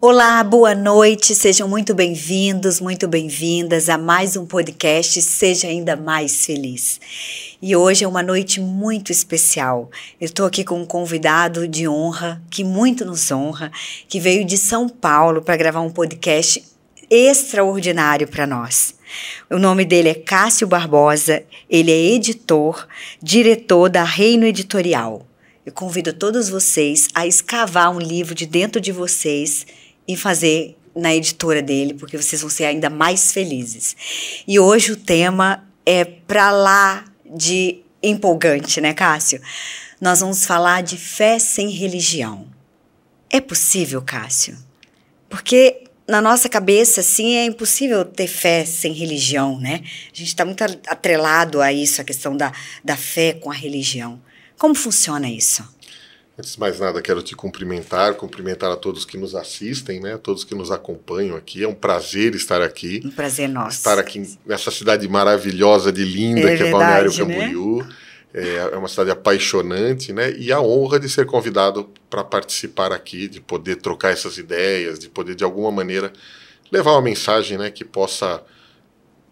Olá, boa noite, sejam muito bem-vindos, muito bem-vindas a mais um podcast Seja Ainda Mais Feliz. E hoje é uma noite muito especial. Eu estou aqui com um convidado de honra, que muito nos honra, que veio de São Paulo para gravar um podcast extraordinário para nós. O nome dele é Cássio Barbosa, ele é editor, diretor da Reino Editorial. Eu convido todos vocês a escavar um livro de dentro de vocês e fazer na editora dele, porque vocês vão ser ainda mais felizes. E hoje o tema é pra lá de empolgante, né, Cássio? Nós vamos falar de fé sem religião. É possível, Cássio? Porque na nossa cabeça, assim, é impossível ter fé sem religião, né? A gente está muito atrelado a isso, a questão da fé com a religião. Como funciona isso? Antes de mais nada, quero te cumprimentar a todos que nos assistem, né? Todos que nos acompanham aqui. É um prazer estar aqui. Um prazer nosso. Estar aqui nessa cidade maravilhosa de linda, que é Balneário Camboriú. Né? É uma cidade apaixonante, né? E a honra de ser convidado para participar aqui, de poder trocar essas ideias, de poder, de alguma maneira, levar uma mensagem, né, que possa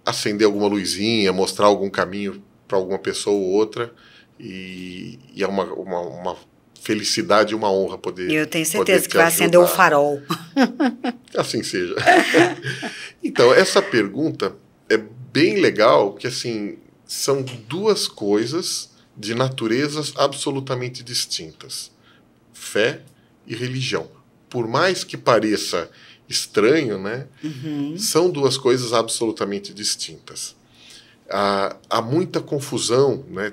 acender alguma luzinha, mostrar algum caminho para alguma pessoa ou outra. E é uma felicidade e uma honra poder. Eu tenho certeza que vai acender o farol. Assim seja. Então, essa pergunta é bem legal, que assim, são duas coisas de naturezas absolutamente distintas: fé e religião. Por mais que pareça estranho, né? São duas coisas absolutamente distintas. Há muita confusão, né,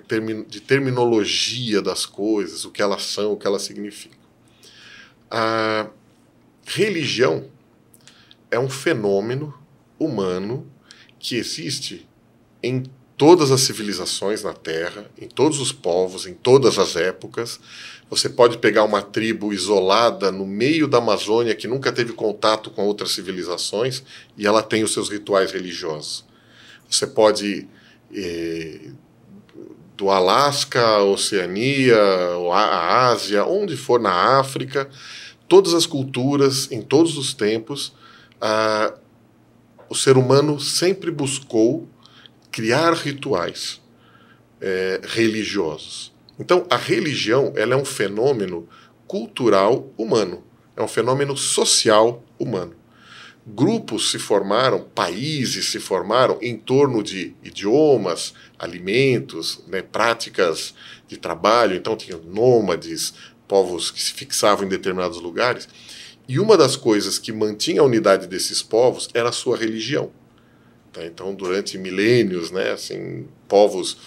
de terminologia das coisas, o que elas são, o que elas significam. A religião é um fenômeno humano que existe em todas as civilizações na Terra, em todos os povos, em todas as épocas. Você pode pegar uma tribo isolada no meio da Amazônia que nunca teve contato com outras civilizações e ela tem os seus rituais religiosos. Você pode, do Alasca, a Oceania, a Ásia, onde for na África, todas as culturas, em todos os tempos, o ser humano sempre buscou criar rituais religiosos. Então, a religião, ela é um fenômeno cultural humano, é um fenômeno social humano. Grupos se formaram, países se formaram em torno de idiomas, alimentos, né, práticas de trabalho. Então, tinha nômades, povos que se fixavam em determinados lugares. E uma das coisas que mantinha a unidade desses povos era a sua religião. Tá? Então, durante milênios, né, assim, povos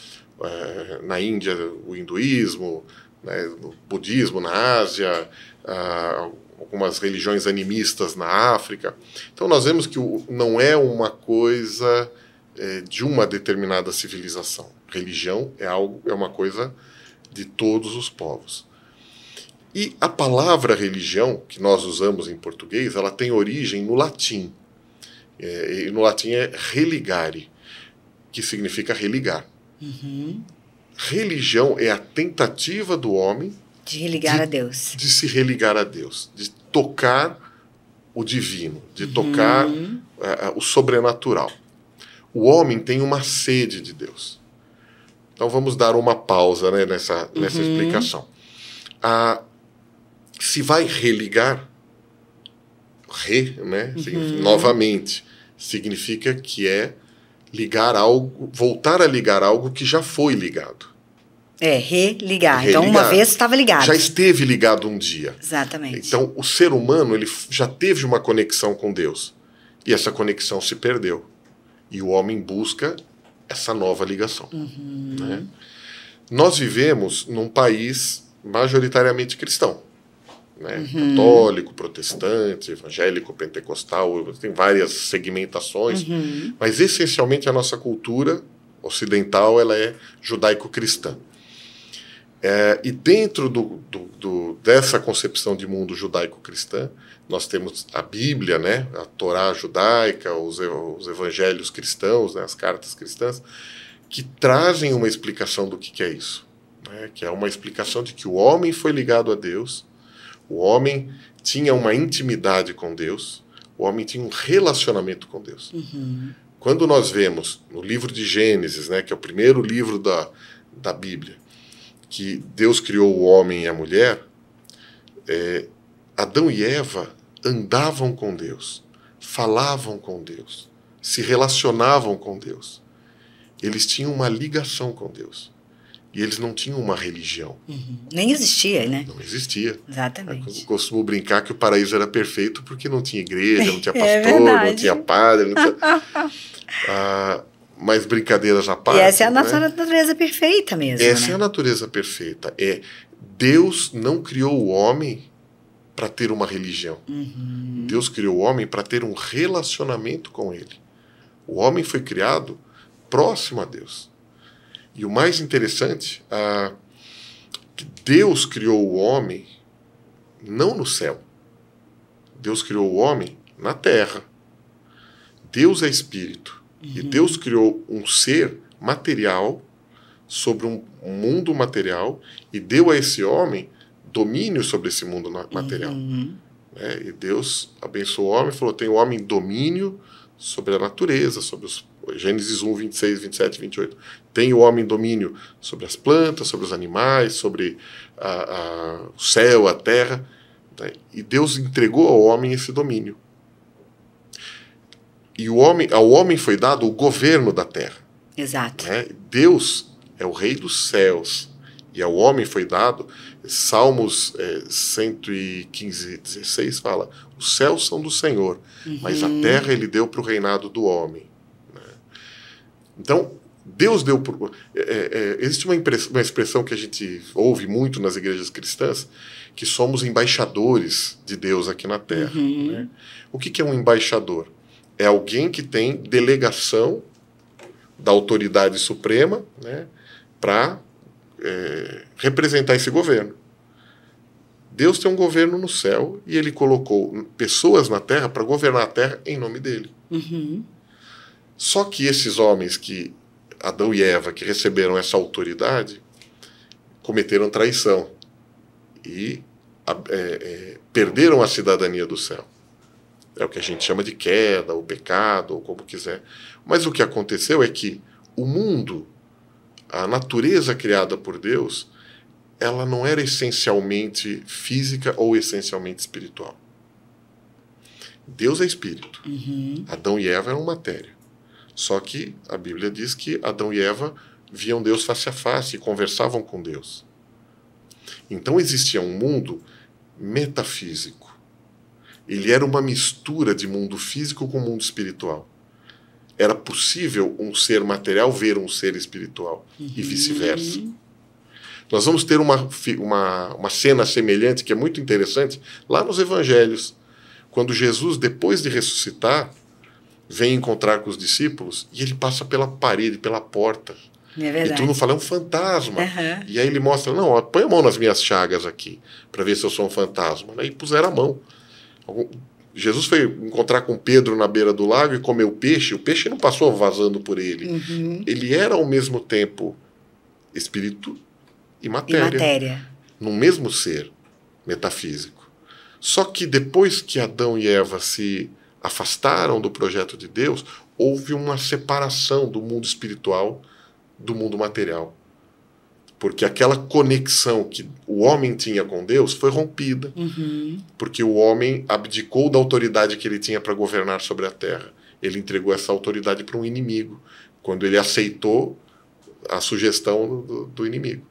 na Índia, o hinduísmo, né, o budismo na Ásia, algumas religiões animistas na África. Então nós vemos que não é uma coisa de uma determinada civilização. Religião é uma coisa de todos os povos. E a palavra religião, que nós usamos em português, ela tem origem no latim. E no latim é religare, que significa religar. Religião é a tentativa do homem de religar a Deus. De se religar a Deus, de tocar o divino, de tocar o sobrenatural. O homem tem uma sede de Deus. Então vamos dar uma pausa, né, nessa explicação. Se vai religar, né, novamente, significa que é ligar algo, voltar a ligar algo que já foi ligado. Religar. Então, uma vez estava ligado. Já esteve ligado um dia. Exatamente. Então, o ser humano ele já teve uma conexão com Deus. E essa conexão se perdeu. E o homem busca essa nova ligação. Né? Nós vivemos num país majoritariamente cristão. Né? Católico, protestante, evangélico, pentecostal, tem várias segmentações. Mas, essencialmente, a nossa cultura ocidental ela é judaico-cristã. E dentro dessa concepção de mundo judaico-cristã, nós temos a Bíblia, né, a Torá judaica, os evangelhos cristãos, né, as cartas cristãs, que trazem uma explicação do que é isso. Né, que é uma explicação de que o homem foi ligado a Deus, O homem tinha uma intimidade com Deus, o homem tinha um relacionamento com Deus. Quando nós vemos no livro de Gênesis, né, que é o primeiro livro da Bíblia, que Deus criou o homem e a mulher, Adão e Eva andavam com Deus, falavam com Deus, se relacionavam com Deus. Eles tinham uma ligação com Deus. E eles não tinham uma religião. Nem existia, né? Não existia. Exatamente. Eu costumo brincar que o paraíso era perfeito porque não tinha igreja, não tinha pastor, não tinha padre. Não tinha... mas brincadeiras à parte. E essa é a natureza perfeita mesmo. Essa é a natureza perfeita. Deus não criou o homem para ter uma religião. Deus criou o homem para ter um relacionamento com ele. O homem foi criado próximo a Deus. E o mais interessante, que Deus criou o homem não no céu. Deus criou o homem na terra. Deus é espírito. E Deus criou um ser material sobre um mundo material e deu a esse homem domínio sobre esse mundo material. E Deus abençoou o homem e falou, tem o homem domínio sobre a natureza, sobre os Gênesis 1, 26, 27, 28. Tem o homem domínio sobre as plantas, sobre os animais, sobre o céu, a terra. Né? E Deus entregou ao homem esse domínio. E ao homem foi dado o governo da terra. Exato. Né? Deus é o rei dos céus. E ao homem foi dado, Salmos 115, 16 fala, os céus são do Senhor, mas a terra ele deu para o reinado do homem. Então, Deus deu... existe uma expressão que a gente ouve muito nas igrejas cristãs, que somos embaixadores de Deus aqui na Terra. Né? O que é um embaixador? É alguém que tem delegação da autoridade suprema, né, para representar esse governo. Deus tem um governo no céu e ele colocou pessoas na Terra para governar a Terra em nome dele. Só que esses homens Adão e Eva, que receberam essa autoridade, cometeram traição e perderam a cidadania do céu. É o que a gente chama de queda, ou pecado, ou como quiser. Mas o que aconteceu é que o mundo, a natureza criada por Deus, ela não era essencialmente física ou essencialmente espiritual. Deus é espírito. Adão e Eva eram matéria. Só que a Bíblia diz que Adão e Eva viam Deus face a face e conversavam com Deus. Então existia um mundo metafísico. Ele era uma mistura de mundo físico com mundo espiritual. Era possível um ser material ver um ser espiritual e vice-versa. Nós vamos ter uma cena semelhante que é muito interessante lá nos Evangelhos, quando Jesus, depois de ressuscitar, vem encontrar com os discípulos e ele passa pela parede, pela porta. É verdade. E todo mundo fala, é um fantasma. E aí ele mostra, não, ó, põe a mão nas minhas chagas aqui, para ver se eu sou um fantasma. Aí puseram a mão. Jesus foi encontrar com Pedro na beira do lago e comeu peixe. O peixe não passou vazando por ele. Ele era ao mesmo tempo espírito e matéria. Num mesmo ser metafísico. Só que depois que Adão e Eva se afastaram do projeto de Deus, houve uma separação do mundo espiritual do mundo material. Porque aquela conexão que o homem tinha com Deus foi rompida. Porque o homem abdicou da autoridade que ele tinha para governar sobre a terra. Ele entregou essa autoridade para um inimigo, quando ele aceitou a sugestão do inimigo.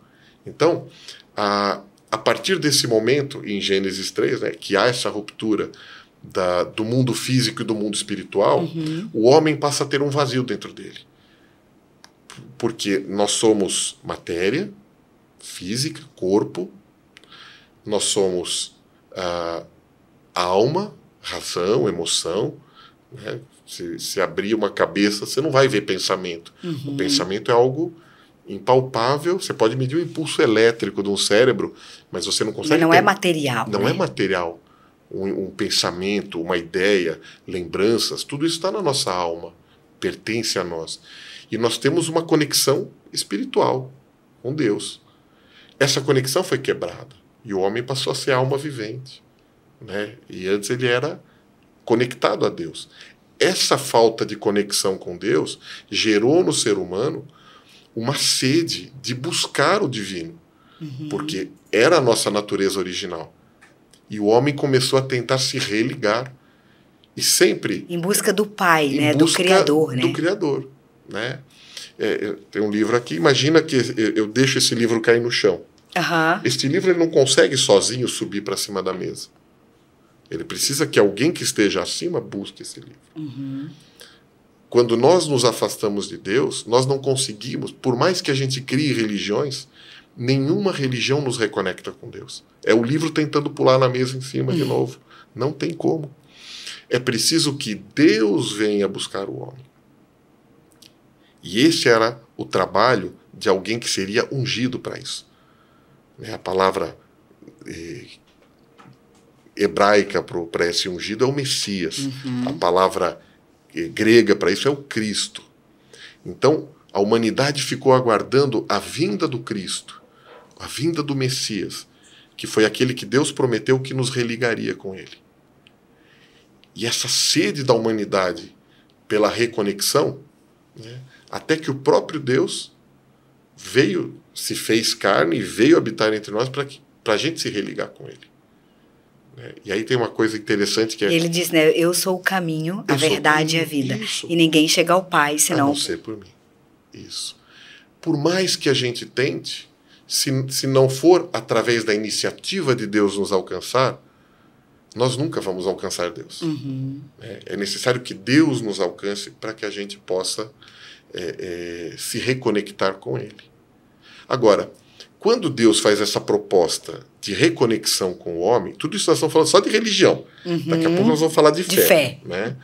Então, a partir desse momento, em Gênesis 3, né, que há essa ruptura do mundo físico e do mundo espiritual, o homem passa a ter um vazio dentro dele. Porque nós somos matéria, física, corpo, nós somos alma, razão, emoção. Né? Se abrir uma cabeça, você não vai ver pensamento. O pensamento é algo impalpável. Você pode medir o impulso elétrico de um cérebro, mas você não consegue... Mas não é material. Não é material. Um pensamento, uma ideia, lembranças, tudo isso está na nossa alma, pertence a nós. E nós temos uma conexão espiritual com Deus. Essa conexão foi quebrada. E o homem passou a ser alma vivente, né? E antes ele era conectado a Deus. Essa falta de conexão com Deus gerou no ser humano uma sede de buscar o divino, porque era a nossa natureza original. E o homem começou a tentar se religar. E sempre... Em busca do Pai, né? Do Criador, né? Do Criador, né? Tem um livro aqui, imagina que eu deixo esse livro cair no chão. Este livro ele não consegue sozinho subir para cima da mesa. Ele precisa que alguém que esteja acima busque esse livro. Quando nós nos afastamos de Deus, nós não conseguimos, por mais que a gente crie religiões, nenhuma religião nos reconecta com Deus. É o livro tentando pular na mesa em cima de novo. Não tem como. É preciso que Deus venha buscar o homem. E esse era o trabalho de alguém que seria ungido para isso. A palavra hebraica para esse ungido é o Messias. A palavra grega para isso é o Cristo. Então, a humanidade ficou aguardando a vinda do Cristo, a vinda do Messias, que foi aquele que Deus prometeu que nos religaria com ele. E essa sede da humanidade pela reconexão, né, até que o próprio Deus veio, se fez carne e veio habitar entre nós para a gente se religar com ele. E aí tem uma coisa interessante que é... Ele diz, né, eu sou o caminho, a verdade e a vida. Isso. E ninguém chega ao Pai, senão... A não ser por mim. Isso. Por mais que a gente tente, se não for através da iniciativa de Deus nos alcançar, nós nunca vamos alcançar Deus. É necessário que Deus nos alcance para que a gente possa se reconectar com Ele. Agora, quando Deus faz essa proposta de reconexão com o homem, tudo isso nós estamos falando só de religião. Daqui a pouco nós vamos falar de fé. Né?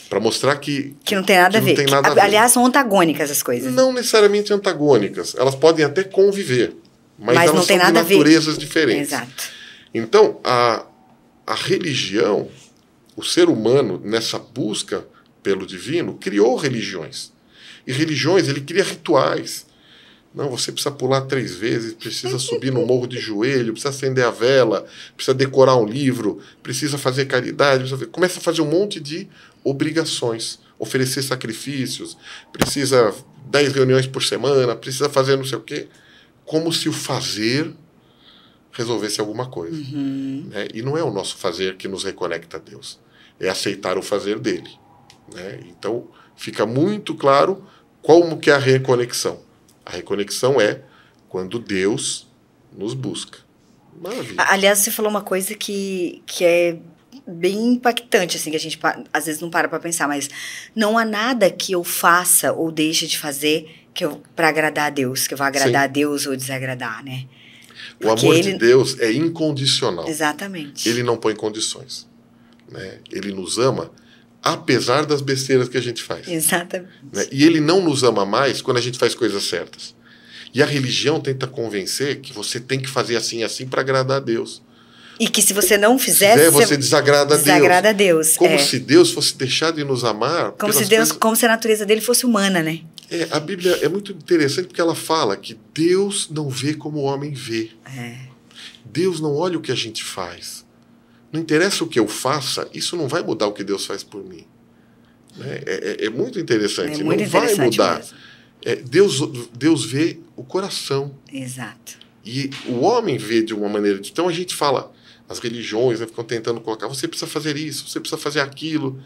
Para mostrar que não tem nada a ver. Aliás, são antagônicas as coisas. Não necessariamente antagônicas. Elas podem até conviver. Mas elas não tem são nada de naturezas diferentes. Exato. Então, a religião, o ser humano, nessa busca pelo divino, criou religiões. E religiões, ele cria rituais. Não, você precisa pular 3 vezes, precisa subir no morro de joelho, precisa acender a vela, precisa decorar um livro, precisa fazer caridade, começa a fazer um monte de obrigações, oferecer sacrifícios, precisa 10 reuniões por semana, precisa fazer não sei o quê, como se o fazer resolvesse alguma coisa. Né? E não é o nosso fazer que nos reconecta a Deus, é aceitar o fazer dele. Né? Então, fica muito claro como que é a reconexão. A reconexão é quando Deus nos busca. Maravilha. Aliás, você falou uma coisa que é bem impactante, assim, que a gente às vezes não para pensar, mas não há nada que eu faça ou deixe de fazer para agradar a Deus, que eu vá agradar a Deus ou desagradar, né? Porque o amor de Deus é incondicional. Exatamente. Ele não põe condições. Né? Ele nos ama apesar das besteiras que a gente faz. Exatamente. Né? E ele não nos ama mais quando a gente faz coisas certas. E a religião tenta convencer que você tem que fazer assim e assim para agradar a Deus. E que se você não fizer, você desagrada a Deus. Como se Deus fosse deixar de nos amar. Como se a natureza dele fosse humana, né? A Bíblia é muito interessante porque ela fala que Deus não vê como o homem vê. Deus não olha o que a gente faz. Não interessa o que eu faça, isso não vai mudar o que Deus faz por mim. É muito interessante. Não vai mudar. Deus vê o coração. Exato. E o homem vê de uma maneira... Então a gente fala, as religiões ficam tentando colocar, você precisa fazer isso, você precisa fazer aquilo.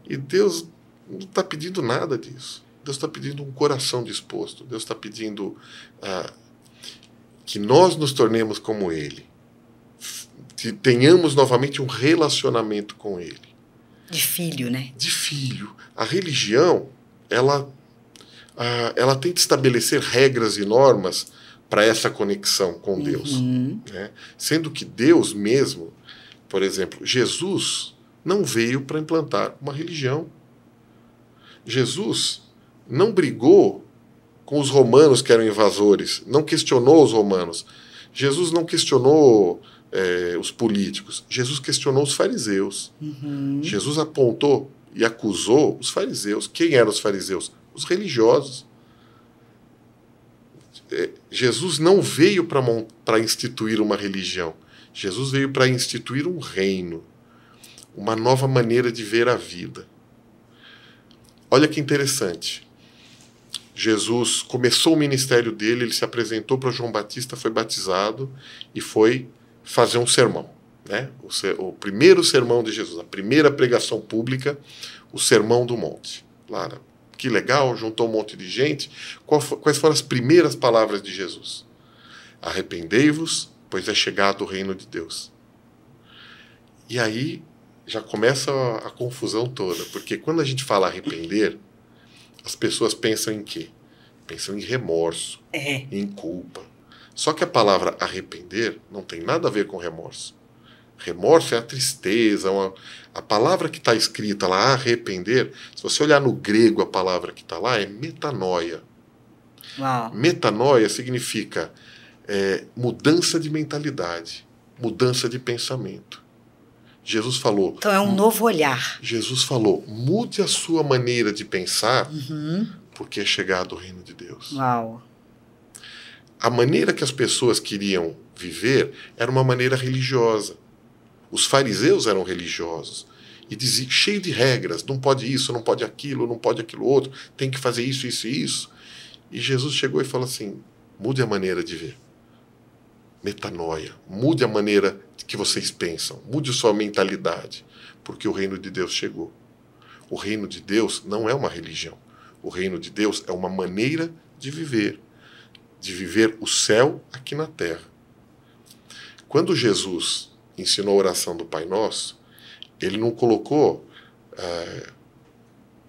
E Deus não está pedindo nada disso. Deus está pedindo um coração disposto. Deus está pedindo que nós nos tornemos como Ele. Que tenhamos novamente um relacionamento com Ele. De filho, né? De filho. A religião, ela tenta estabelecer regras e normas para essa conexão com Deus. Né? Sendo que Deus mesmo, por exemplo, Jesus não veio para implantar uma religião. Jesus não brigou com os romanos que eram invasores, não questionou os romanos. Jesus não questionou os políticos. Jesus questionou os fariseus. Jesus apontou e acusou os fariseus. Quem eram os fariseus? Os religiosos. Jesus não veio para instituir uma religião. Jesus veio para instituir um reino, uma nova maneira de ver a vida. Olha que interessante. Jesus começou o ministério dele, ele se apresentou para João Batista, foi batizado e foi fazer um sermão, né? O primeiro sermão de Jesus, a primeira pregação pública, o Sermão do Monte. Lá, que legal, juntou um monte de gente. Quais foram as primeiras palavras de Jesus? Arrependei-vos, pois é chegado o reino de Deus. E aí já começa a confusão toda, porque quando a gente fala arrepender, as pessoas pensam em quê? Pensam em remorso, em culpa. Só que a palavra arrepender não tem nada a ver com remorso. Remorso é a tristeza. A palavra que está escrita lá, arrepender, se você olhar no grego, a palavra que está lá é metanoia. Uau. Metanoia significa mudança de mentalidade, mudança de pensamento. Jesus falou... Então é um novo olhar. Jesus falou, mude a sua maneira de pensar, porque é chegado o reino de Deus. Uau. A maneira que as pessoas queriam viver era uma maneira religiosa. Os fariseus eram religiosos e diziam, cheio de regras, não pode isso, não pode aquilo outro, tem que fazer isso, isso e isso. E Jesus chegou e falou assim, mude a maneira de ver. Metanoia, mude a maneira que vocês pensam, mude a sua mentalidade, porque o reino de Deus chegou. O reino de Deus não é uma religião. O reino de Deus é uma maneira de viver o céu aqui na terra. Quando Jesus ensinou a oração do Pai Nosso, ele não colocou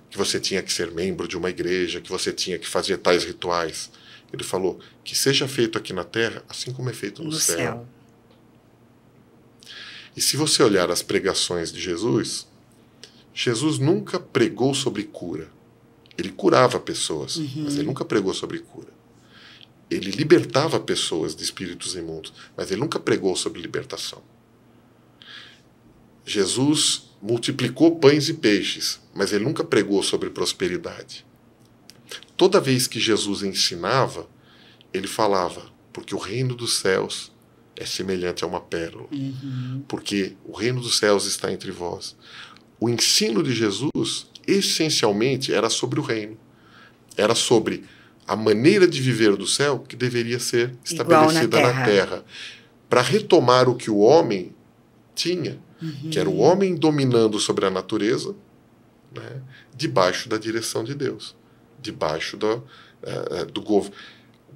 que você tinha que ser membro de uma igreja, que você tinha que fazer tais rituais. Ele falou que seja feito aqui na terra, assim como é feito no céu. E se você olhar as pregações de Jesus, Jesus nunca pregou sobre cura. Ele curava pessoas, mas ele nunca pregou sobre cura. Ele libertava pessoas de espíritos imundos, mas ele nunca pregou sobre libertação. Jesus multiplicou pães e peixes, mas ele nunca pregou sobre prosperidade. Toda vez que Jesus ensinava, ele falava, porque o reino dos céus é semelhante a uma pérola. Porque o reino dos céus está entre vós. O ensino de Jesus, essencialmente, era sobre o reino. Era sobre a maneira de viver do céu que deveria ser estabelecida na terra. Para retomar o que o homem tinha, que era o homem dominando sobre a natureza, né, debaixo da direção de Deus. Debaixo do governo.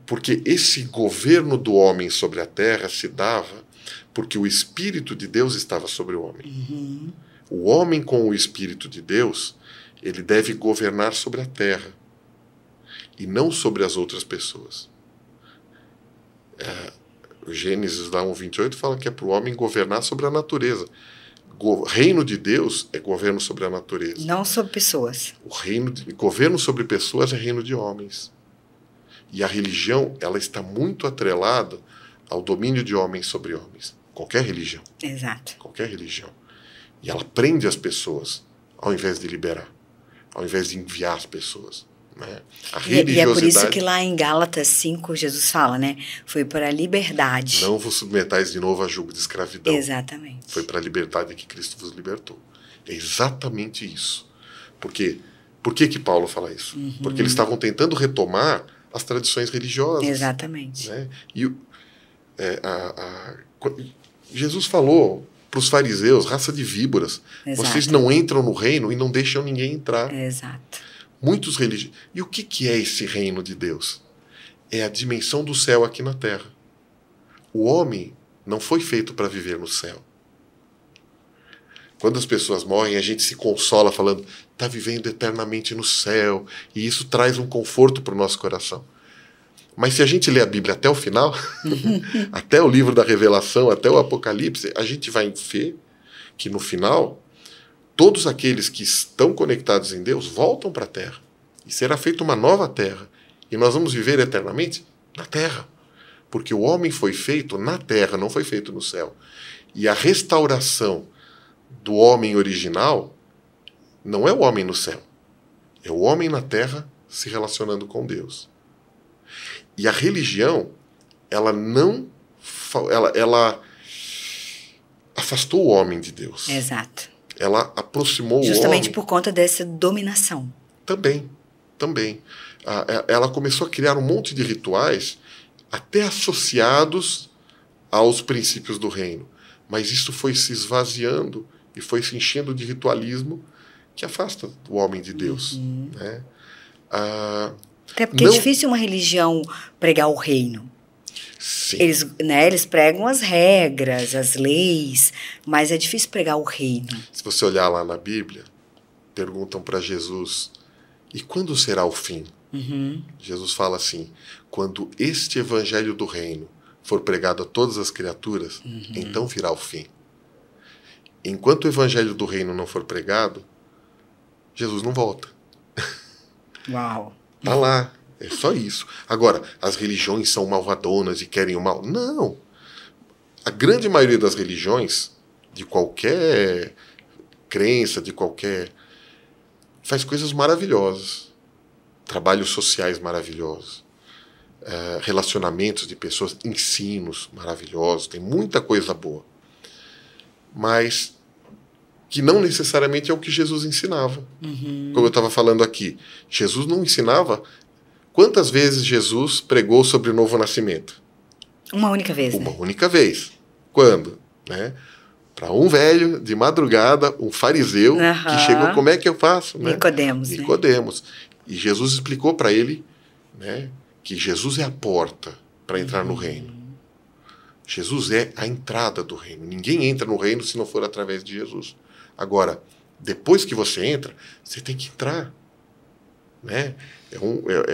Porque esse governo do homem sobre a terra se dava porque o Espírito de Deus estava sobre o homem. O homem com o Espírito de Deus, ele deve governar sobre a terra e não sobre as outras pessoas. O Gênesis lá 1:28 fala que é para o homem governar sobre a natureza. O reino de Deus é governo sobre a natureza. Não sobre pessoas. Governo sobre pessoas é reino de homens. E a religião, ela está muito atrelada ao domínio de homens sobre homens. Qualquer religião. Exato. Qualquer religião. E ela prende as pessoas, ao invés de liberar. Ao invés de enviar as pessoas. Né? A religiosidade... E é por isso que lá em Gálatas 5, Jesus fala, né? Foi para a liberdade. Não vos submetais de novo a jugo de escravidão. Exatamente. Foi para a liberdade que Cristo vos libertou. É exatamente isso. Por que Paulo fala isso? Porque eles estavam tentando retomar as tradições religiosas. Exatamente. Né? E Jesus falou para os fariseus, raça de víboras, vocês não entram no reino e não deixam ninguém entrar. Exato. Muitos religiosos. E o que é esse reino de Deus? É a dimensão do céu aqui na terra. O homem não foi feito para viver no céu. Quando as pessoas morrem, a gente se consola falando, está vivendo eternamente no céu, e isso traz um conforto para o nosso coração. Mas se a gente lê a Bíblia até o final, até o livro da Revelação, até o Apocalipse, a gente vai ver que no final, todos aqueles que estão conectados em Deus voltam para a terra. E será feita uma nova terra. E nós vamos viver eternamente na terra. Porque o homem foi feito na terra, não foi feito no céu. E a restauração do homem original não é o homem no céu. É o homem na terra se relacionando com Deus. E a religião, ela não... afastou o homem de Deus. Exato. Ela aproximou o homem. Justamente por conta dessa dominação. Também. Ela começou a criar um monte de rituais, até associados aos princípios do reino. Mas isso foi se esvaziando e foi se enchendo de ritualismo que afasta o homem de Deus. Né? Até porque é difícil uma religião pregar o reino. Sim. Eles pregam as regras, as leis, mas é difícil pregar o reino. Se você olhar lá na Bíblia, perguntam para Jesus, e quando será o fim? Jesus fala assim, quando este evangelho do reino for pregado a todas as criaturas, então virá o fim. Enquanto o evangelho do reino não for pregado, Jesus não volta. Uau! Tá lá. É só isso. Agora, as religiões são malvadonas e querem o mal. Não. A grande maioria das religiões, de qualquer crença, faz coisas maravilhosas. Trabalhos sociais maravilhosos. Relacionamentos de pessoas, ensinos maravilhosos. Tem muita coisa boa. Mas que não necessariamente é o que Jesus ensinava. Como eu estava falando aqui, Jesus não ensinava. Quantas vezes Jesus pregou sobre o novo nascimento? Uma única vez. Uma única vez. Quando? Né? Para um velho, de madrugada, um fariseu, que chegou, como é que eu faço? Né? Nicodemos. Nicodemos. E Jesus explicou para ele, né, que Jesus é a porta para entrar no reino. Jesus é a entrada do reino. Ninguém entra no reino se não for através de Jesus. Agora, depois que você entra, você tem que entrar. Né?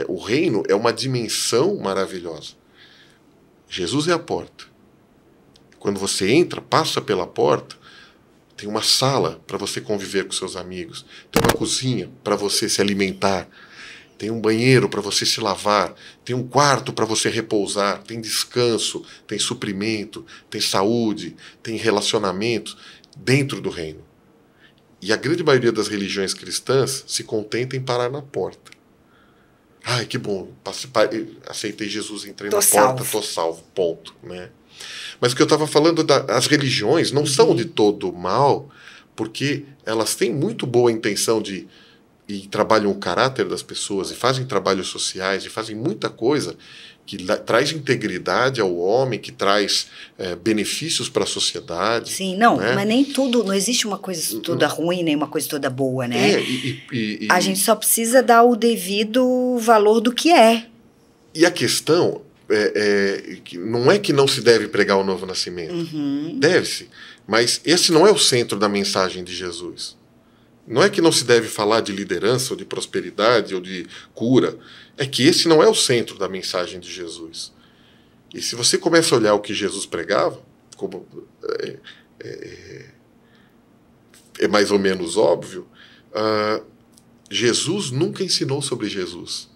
O reino é uma dimensão maravilhosa. Jesus é a porta. Quando você entra, passa pela porta, tem uma sala para você conviver com seus amigos, tem uma cozinha para você se alimentar, tem um banheiro para você se lavar, tem um quarto para você repousar, tem descanso, tem suprimento, tem saúde, tem relacionamento dentro do reino. E a grande maioria das religiões cristãs se contenta em parar na porta. Ai, que bom, aceitei Jesus, entrei na porta, estou salvo, ponto. Né? Mas o que eu estava falando, as religiões não são de todo mal, porque elas têm muito boa intenção e trabalham o caráter das pessoas, e fazem trabalhos sociais, e fazem muita coisa que traz integridade ao homem, que traz benefícios para a sociedade. Sim, não, né? mas nem tudo, não existe uma coisa toda ruim, nem uma coisa toda boa, né? A gente só precisa dar o devido valor do que é. E a questão que não é que não se deve pregar o novo nascimento. Deve-se, mas esse não é o centro da mensagem de Jesus. Não é que não se deve falar de liderança, ou de prosperidade, ou de cura. É que esse não é o centro da mensagem de Jesus. E se você começa a olhar o que Jesus pregava, como é mais ou menos óbvio, Jesus nunca ensinou sobre Jesus.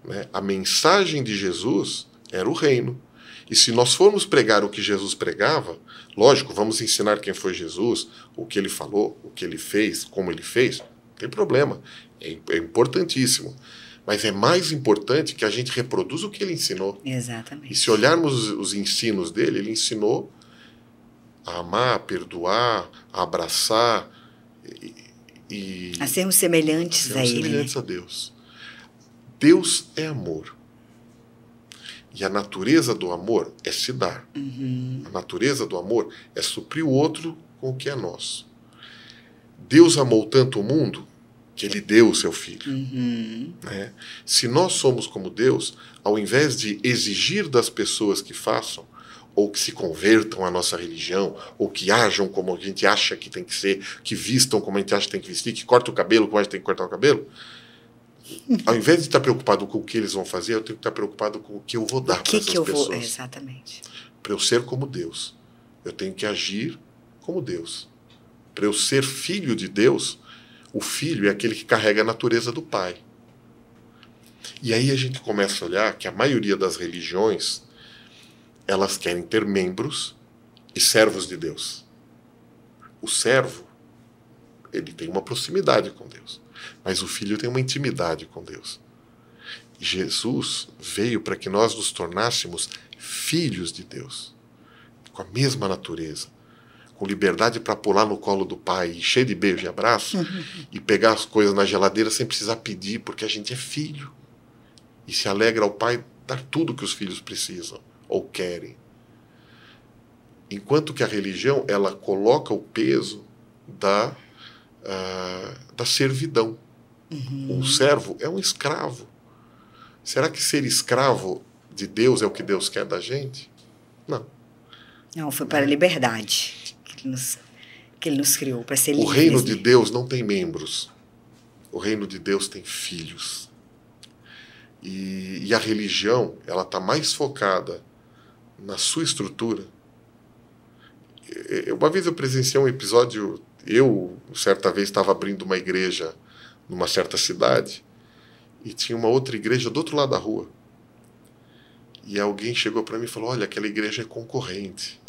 Né? A mensagem de Jesus era o reino. E se nós formos pregar o que Jesus pregava, lógico, vamos ensinar quem foi Jesus, o que ele falou, o que ele fez, como ele fez, não tem problema, é importantíssimo. Mas é mais importante que a gente reproduza o que ele ensinou. Exatamente. E se olharmos os ensinos dele, ele ensinou a amar, a perdoar, a abraçar a sermos semelhantes a ele. Semelhantes a Deus. Deus é amor. E a natureza do amor é se dar. A natureza do amor é suprir o outro com o que é nosso. Deus amou tanto o mundo que ele deu o seu filho. Né? Se nós somos como Deus, ao invés de exigir das pessoas que façam, ou que se convertam à nossa religião, ou que ajam como a gente acha que tem que ser, que vistam como a gente acha que tem que vestir, que cortam o cabelo como a gente tem que cortar o cabelo, ao invés de estar preocupado com o que eles vão fazer, eu tenho que estar preocupado com o que eu vou dar para essas pessoas. Exatamente. Para eu ser como Deus, eu tenho que agir como Deus. Para eu ser filho de Deus, o filho é aquele que carrega a natureza do pai. E aí a gente começa a olhar que a maioria das religiões, elas querem ter membros e servos de Deus. O servo, ele tem uma proximidade com Deus. Mas o filho tem uma intimidade com Deus. Jesus veio para que nós nos tornássemos filhos de Deus. com a mesma natureza, com liberdade para pular no colo do pai, cheio de beijo e abraço, e pegar as coisas na geladeira sem precisar pedir, porque a gente é filho. E se alegra ao pai dar tudo que os filhos precisam ou querem. Enquanto que a religião, ela coloca o peso da servidão. Um servo é um escravo. Será que ser escravo de Deus é o que Deus quer da gente? Não. Não, foi para a liberdade que ele nos criou, para ser livres. O reino de Deus não tem membros. O reino de Deus tem filhos. E a religião, ela está mais focada na sua estrutura. Uma vez eu presenciei um episódio, certa vez, estava abrindo uma igreja numa certa cidade e tinha uma outra igreja do outro lado da rua. E alguém chegou para mim e falou, olha, aquela igreja é concorrente.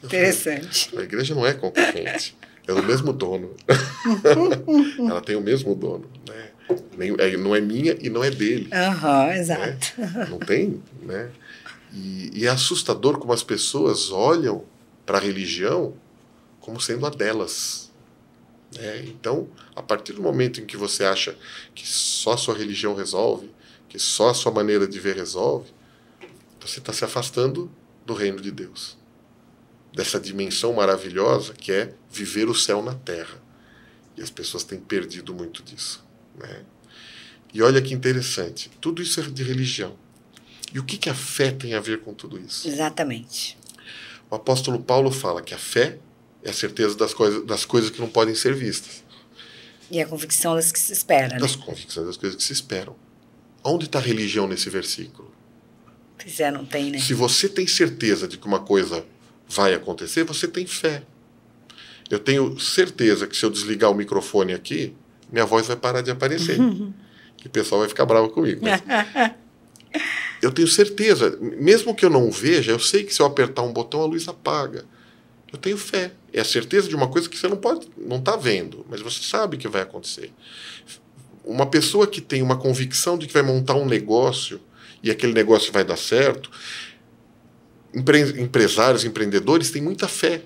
Interessante. Falei, a igreja não é concorrente, é do mesmo dono. Ela tem o mesmo dono, né? Não é minha e não é dele. Exato. Né? Não tem, né? E é assustador como as pessoas olham para a religião como sendo a delas. Né? Então, a partir do momento em que você acha que só a sua religião resolve, que só a sua maneira de ver resolve, você está se afastando do reino de Deus. Dessa dimensão maravilhosa que é viver o céu na terra. E as pessoas têm perdido muito disso. Né? E olha que interessante, tudo isso é de religião. E o que a fé tem a ver com tudo isso? Exatamente. O apóstolo Paulo fala que a fé é a certeza das coisas que não podem ser vistas. E a convicção das que se espera, Das né? convicções das coisas que se esperam. Onde está a religião nesse versículo? Pois é, não tem, né? Se você tem certeza de que uma coisa vai acontecer, você tem fé. Eu tenho certeza que se eu desligar o microfone aqui, minha voz vai parar de aparecer. Que o pessoal vai ficar bravo comigo. Mas eu tenho certeza, mesmo que eu não veja, eu sei que se eu apertar um botão a luz apaga. Eu tenho fé. É a certeza de uma coisa que você não está vendo, mas você sabe que vai acontecer. Uma pessoa que tem uma convicção de que vai montar um negócio e aquele negócio vai dar certo, empresários, empreendedores têm muita fé.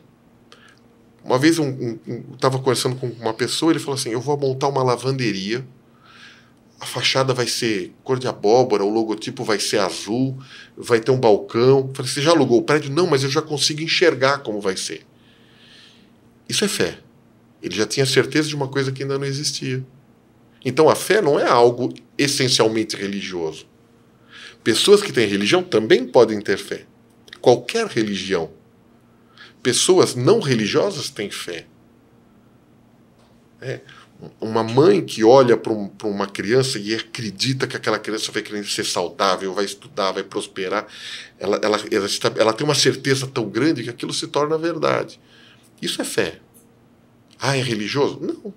Uma vez eu estava conversando com uma pessoa, ele falou assim, eu vou montar uma lavanderia, a fachada vai ser cor de abóbora, o logotipo vai ser azul, vai ter um balcão. Eu falei, você já alugou o prédio? Não, mas eu já consigo enxergar como vai ser. Isso é fé. Ele já tinha certeza de uma coisa que ainda não existia. Então a fé não é algo essencialmente religioso. Pessoas que têm religião também podem ter fé. Qualquer religião. Pessoas não religiosas têm fé. Uma mãe que olha para uma criança e acredita que aquela criança vai querer ser saudável, vai estudar, vai prosperar, ela tem uma certeza tão grande que aquilo se torna verdade. Isso é fé. Ah, é religioso? Não.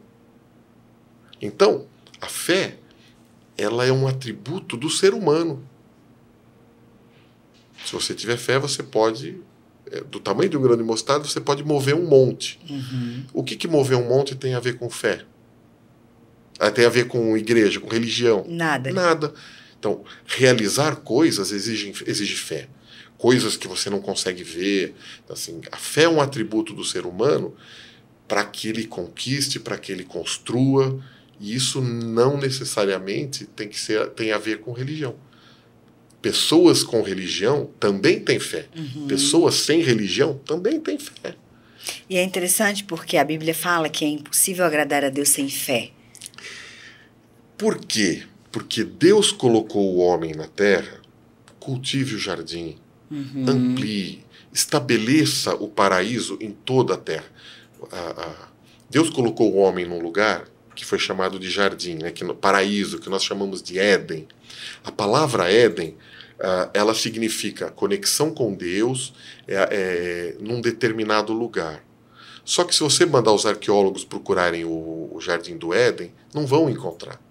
Então, a fé, ela é um atributo do ser humano. Se você tiver fé, você pode, do tamanho de um grão de mostarda, você pode mover um monte. O que mover um monte tem a ver com fé? Tem a ver com igreja, com religião? Nada. Nada. Então, realizar coisas exige fé. Coisas que você não consegue ver. Assim, a fé é um atributo do ser humano para que ele conquiste, para que ele construa. E isso não necessariamente tem a ver com religião. Pessoas com religião também têm fé. Pessoas sem religião também têm fé. E é interessante porque a Bíblia fala que é impossível agradar a Deus sem fé. Por quê? Porque Deus colocou o homem na terra, cultive o jardim, amplie, estabeleça o paraíso em toda a terra. Deus colocou o homem num lugar que foi chamado de jardim, né, paraíso, que nós chamamos de Éden. A palavra Éden, ela significa conexão com Deus num determinado lugar. Só que se você mandar os arqueólogos procurarem o Jardim do Éden, não vão encontrar.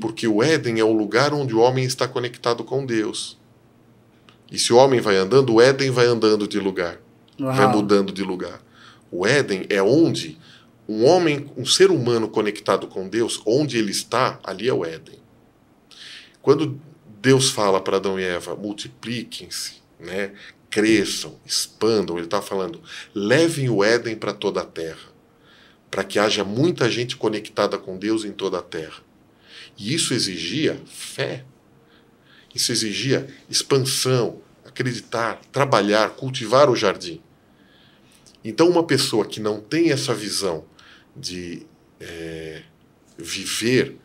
Porque o Éden é o lugar onde o homem está conectado com Deus. E se o homem vai andando, o Éden vai andando de lugar. Uau. Vai mudando de lugar. O Éden é onde um ser humano conectado com Deus, onde ele está, ali é o Éden. Quando Deus fala para Adão e Eva, multipliquem-se, né, cresçam, expandam. Ele está falando, levem o Éden para toda a terra, para que haja muita gente conectada com Deus em toda a terra. E isso exigia fé. Isso exigia expansão, acreditar, trabalhar, cultivar o jardim. Então, uma pessoa que não tem essa visão de viver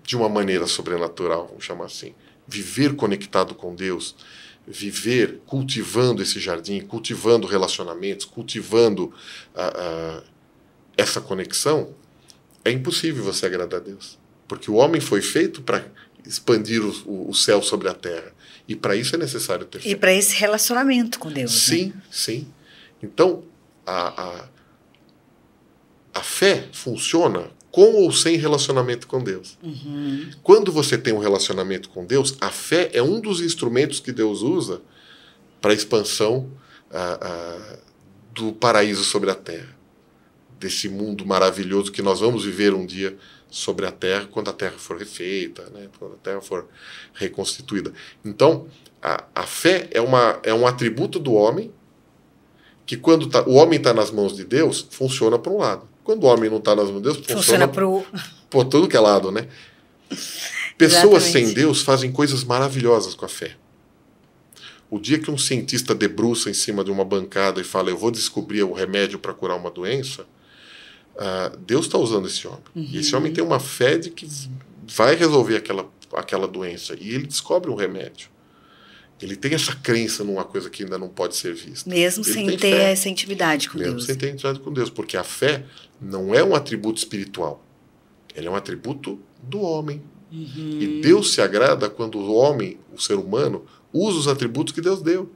de uma maneira sobrenatural, vamos chamar assim, viver conectado com Deus, viver cultivando esse jardim, cultivando relacionamentos, cultivando essa conexão, é impossível você agradar a Deus. Porque o homem foi feito para expandir o céu sobre a terra. E para isso é necessário ter fé. E para esse relacionamento com Deus. Sim, né? Sim. Então, a fé funciona com ou sem relacionamento com Deus. Uhum. Quando você tem um relacionamento com Deus, a fé é um dos instrumentos que Deus usa para a expansão do paraíso sobre a terra. Desse mundo maravilhoso que nós vamos viver um dia sobre a terra, quando a terra for refeita, né? Quando a terra for reconstituída. Então, a fé é um atributo do homem que, quando o homem está nas mãos de Deus, funciona para um lado. Quando o homem não está nas mãos de Deus, funciona por todo que é lado, né? Pessoas sem Deus fazem coisas maravilhosas com a fé. O dia que um cientista debruça em cima de uma bancada e fala, eu vou descobrir o remédio para curar uma doença, Deus está usando esse homem. Uhum. E esse homem tem uma fé de que vai resolver aquela doença. E ele descobre um remédio. Ele tem essa crença numa coisa que ainda não pode ser vista. Mesmo sem ter essa intimidade com Deus. Mesmo sem ter intimidade com Deus. Porque a fé não é um atributo espiritual. Ela é um atributo do homem. Uhum. E Deus se agrada quando o homem, o ser humano, usa os atributos que Deus deu.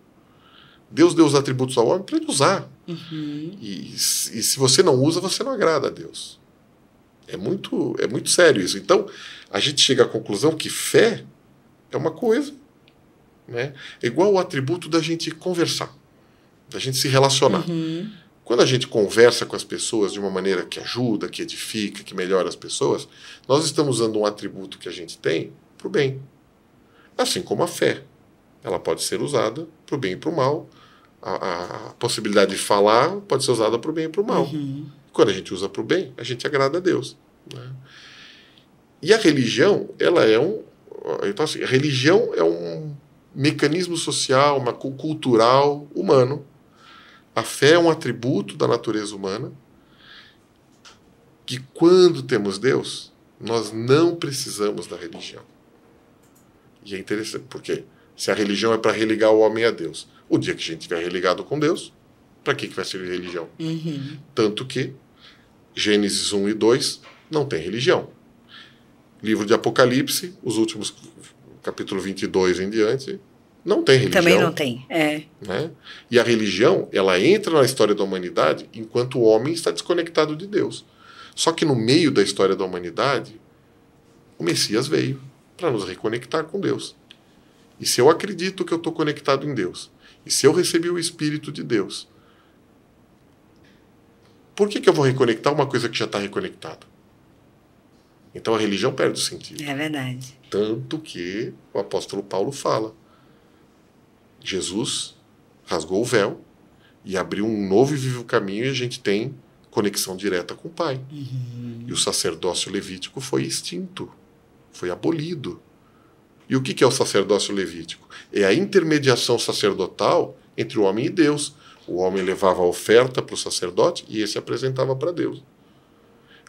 Deus deu os atributos ao homem para ele usar. Uhum. E se você não usa, você não agrada a Deus. É muito sério isso. Então, a gente chega à conclusão que fé é uma coisa, né? É igual o atributo da gente conversar, da gente se relacionar. Uhum. Quando a gente conversa com as pessoas de uma maneira que ajuda, que edifica, que melhora as pessoas, nós estamos usando um atributo que a gente tem para o bem. Assim como a fé. Ela pode ser usada para o bem e para o mal. A possibilidade de falar pode ser usada para o bem e para o mal. Uhum. Quando a gente usa para o bem, a gente agrada a Deus. Né? E a religião, ela é então, assim, a religião é um mecanismo social, cultural, humano. A fé é um atributo da natureza humana que, quando temos Deus, nós não precisamos da religião. E é interessante, porque se a religião é para religar o homem a Deus, o dia que a gente estiver religado com Deus, para que vai servir religião? Uhum. Tanto que Gênesis 1 e 2 não tem religião. Livro de Apocalipse, os últimos, capítulo 22 em diante, não tem religião. Também não tem, né? E a religião, ela entra na história da humanidade enquanto o homem está desconectado de Deus. Só que no meio da história da humanidade, o Messias veio para nos reconectar com Deus. E se eu acredito que eu estou conectado em Deus, e se eu recebi o Espírito de Deus, por que eu vou reconectar uma coisa que já está reconectada? Então a religião perde o sentido. É verdade. Tanto que o apóstolo Paulo fala, Jesus rasgou o véu e abriu um novo e vivo caminho e a gente tem conexão direta com o Pai. Uhum. E o sacerdócio levítico foi extinto, foi abolido. E o que é o sacerdócio levítico? É a intermediação sacerdotal entre o homem e Deus. O homem levava a oferta para o sacerdote e esse apresentava para Deus.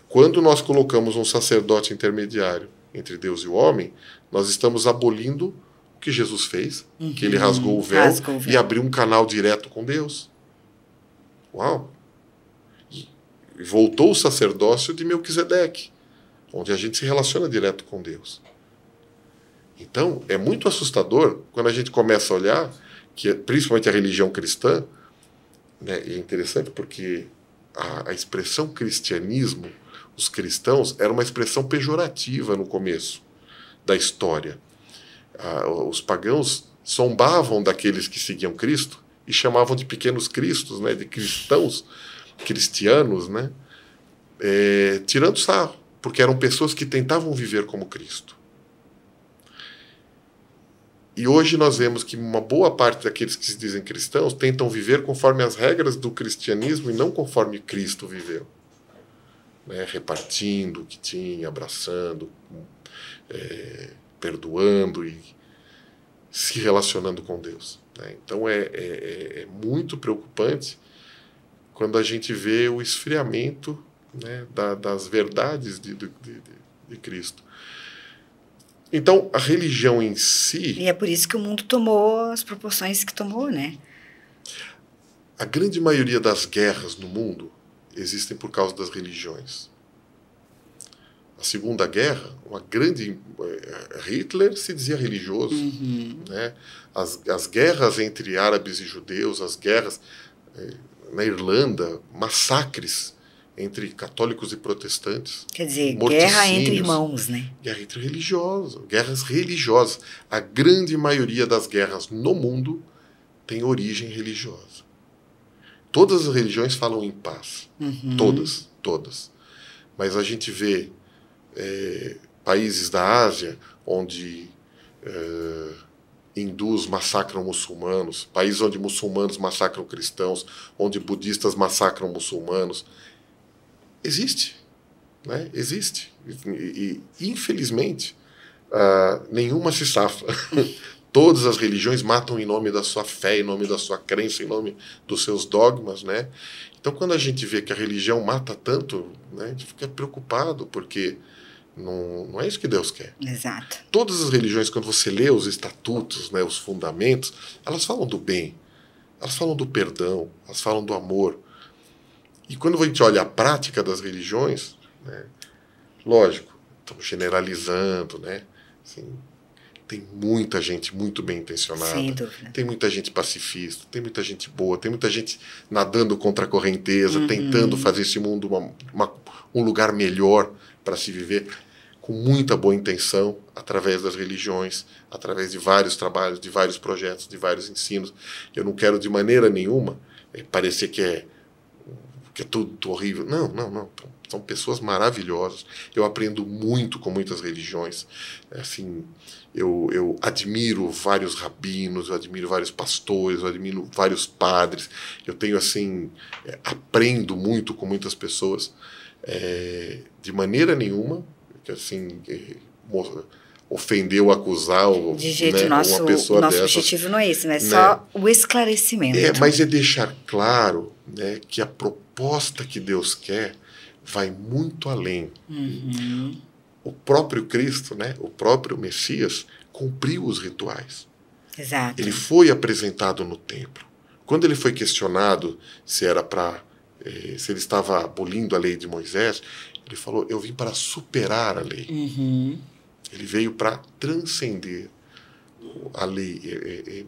Quando nós colocamos um sacerdote intermediário entre Deus e o homem, nós estamos abolindo o que Jesus fez, que ele rasgou o véu e abriu um canal direto com Deus. Uau! E voltou o sacerdócio de Melquisedeque, onde a gente se relaciona direto com Deus. Então, é muito assustador quando a gente começa a olhar, que principalmente a religião cristã, né, é interessante porque a expressão cristianismo, os cristãos, era uma expressão pejorativa no começo da história. Os pagãos zombavam daqueles que seguiam Cristo e chamavam de pequenos cristos, né, de cristãos, cristianos, né, tirando sarro, porque eram pessoas que tentavam viver como Cristo. E hoje nós vemos que uma boa parte daqueles que se dizem cristãos tentam viver conforme as regras do cristianismo e não conforme Cristo viveu. Né? Repartindo o que tinha, abraçando, perdoando e se relacionando com Deus. Né? Então é muito preocupante quando a gente vê o esfriamento, né, das verdades de Cristo. Então, a religião em si... E é por isso que o mundo tomou as proporções que tomou, né? A grande maioria das guerras no mundo existem por causa das religiões. A Segunda Guerra, Hitler se dizia religioso. Né? As guerras entre árabes e judeus, as guerras na Irlanda, massacres entre católicos e protestantes. Quer dizer, guerra entre irmãos, né? Guerra entre religiosos, guerras religiosas. A grande maioria das guerras no mundo tem origem religiosa. Todas as religiões falam em paz. Todas. Mas a gente vê países da Ásia onde hindus massacram muçulmanos, países onde muçulmanos massacram cristãos, onde budistas massacram muçulmanos. Existe, né? Existe. E infelizmente, nenhuma se safa. Todas as religiões matam em nome da sua fé, em nome da sua crença, em nome dos seus dogmas, né? Então, quando a gente vê que a religião mata tanto, né, a gente fica preocupado, porque não é isso que Deus quer. Exato. Todas as religiões, quando você lê os estatutos, né, os fundamentos, elas falam do bem, elas falam do perdão, elas falam do amor. E quando a gente olha a prática das religiões, né, lógico, estamos generalizando, né? Assim, tem muita gente muito bem intencionada. Sem dúvida. Tem muita gente pacifista, tem muita gente boa, tem muita gente nadando contra a correnteza, tentando fazer esse mundo um lugar melhor para se viver, com muita boa intenção, através das religiões, através de vários trabalhos, de vários projetos, de vários ensinos. Eu não quero de maneira nenhuma parecer que é tudo horrível. Não. São pessoas maravilhosas. Eu aprendo muito com muitas religiões. Assim, eu admiro vários rabinos, eu admiro vários pastores, eu admiro vários padres. Eu tenho, assim, aprendo muito com muitas pessoas. De maneira nenhuma, assim, ofender ou acusar de jeito, né, uma pessoa nosso dessas. objetivo não é esse, né? Só o esclarecimento. Mas é deixar claro, né, que a proposta que Deus quer vai muito além. O próprio Cristo, né, o próprio Messias, cumpriu os rituais. Exato. Ele foi apresentado no templo. Quando ele foi questionado se ele estava abolindo a lei de Moisés, ele falou: eu vim para superar a lei. Ele veio para transcender a lei.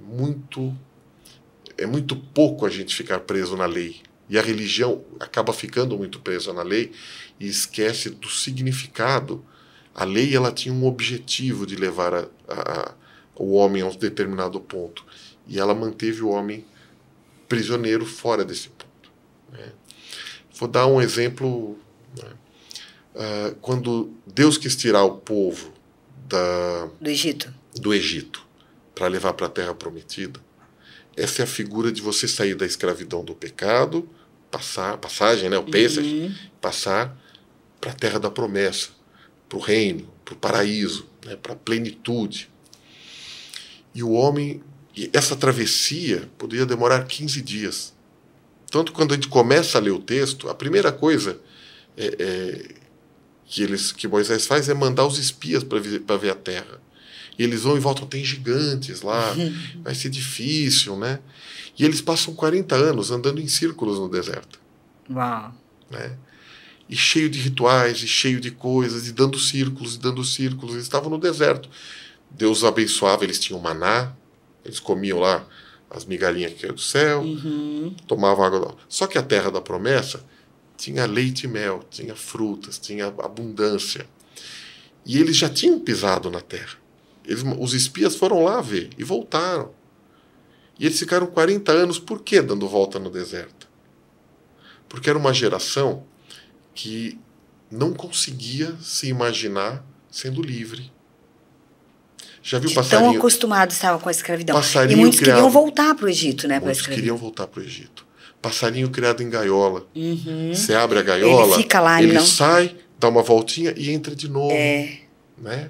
É muito pouco a gente ficar preso na lei. E a religião acaba ficando muito presa na lei e esquece do significado. A lei, ela tinha um objetivo de levar o homem a um determinado ponto. E ela manteve o homem prisioneiro fora desse ponto. Né? Vou dar um exemplo. Né? Quando Deus quis tirar o povo do Egito para levar para a Terra Prometida, essa é a figura de você sair da escravidão do pecado, passagem, né, o Pesach, passar para a Terra da Promessa, para o reino, para o paraíso, né, para a plenitude. E essa travessia poderia demorar 15 dias. Tanto quando a gente começa a ler o texto, a primeira coisa que Moisés faz é mandar os espias para ver a terra. E eles vão e voltam, tem gigantes lá, vai ser difícil, né? E eles passam 40 anos andando em círculos no deserto. Uau! Né? E cheio de rituais, e cheio de coisas, e dando círculos, eles estavam no deserto. Deus os abençoava, eles tinham maná, eles comiam lá as migalhinhas que caíam do céu, tomavam água lá. Só que a terra da promessa tinha leite e mel, tinha frutas, tinha abundância. E eles já tinham pisado na terra. Os espias foram lá ver e voltaram. E eles ficaram 40 anos, por quê dando volta no deserto? Porque era uma geração que não conseguia se imaginar sendo livre. Já viu De passarinho? tão acostumados estavam com a escravidão. Passarinho E muitos criado. queriam voltar para o Egito, né? Muitos queriam voltar para o Egito. Passarinho criado em gaiola. Você abre a Ele gaiola, fica lá, ele não. sai, dá uma voltinha e entra de novo. É. Né?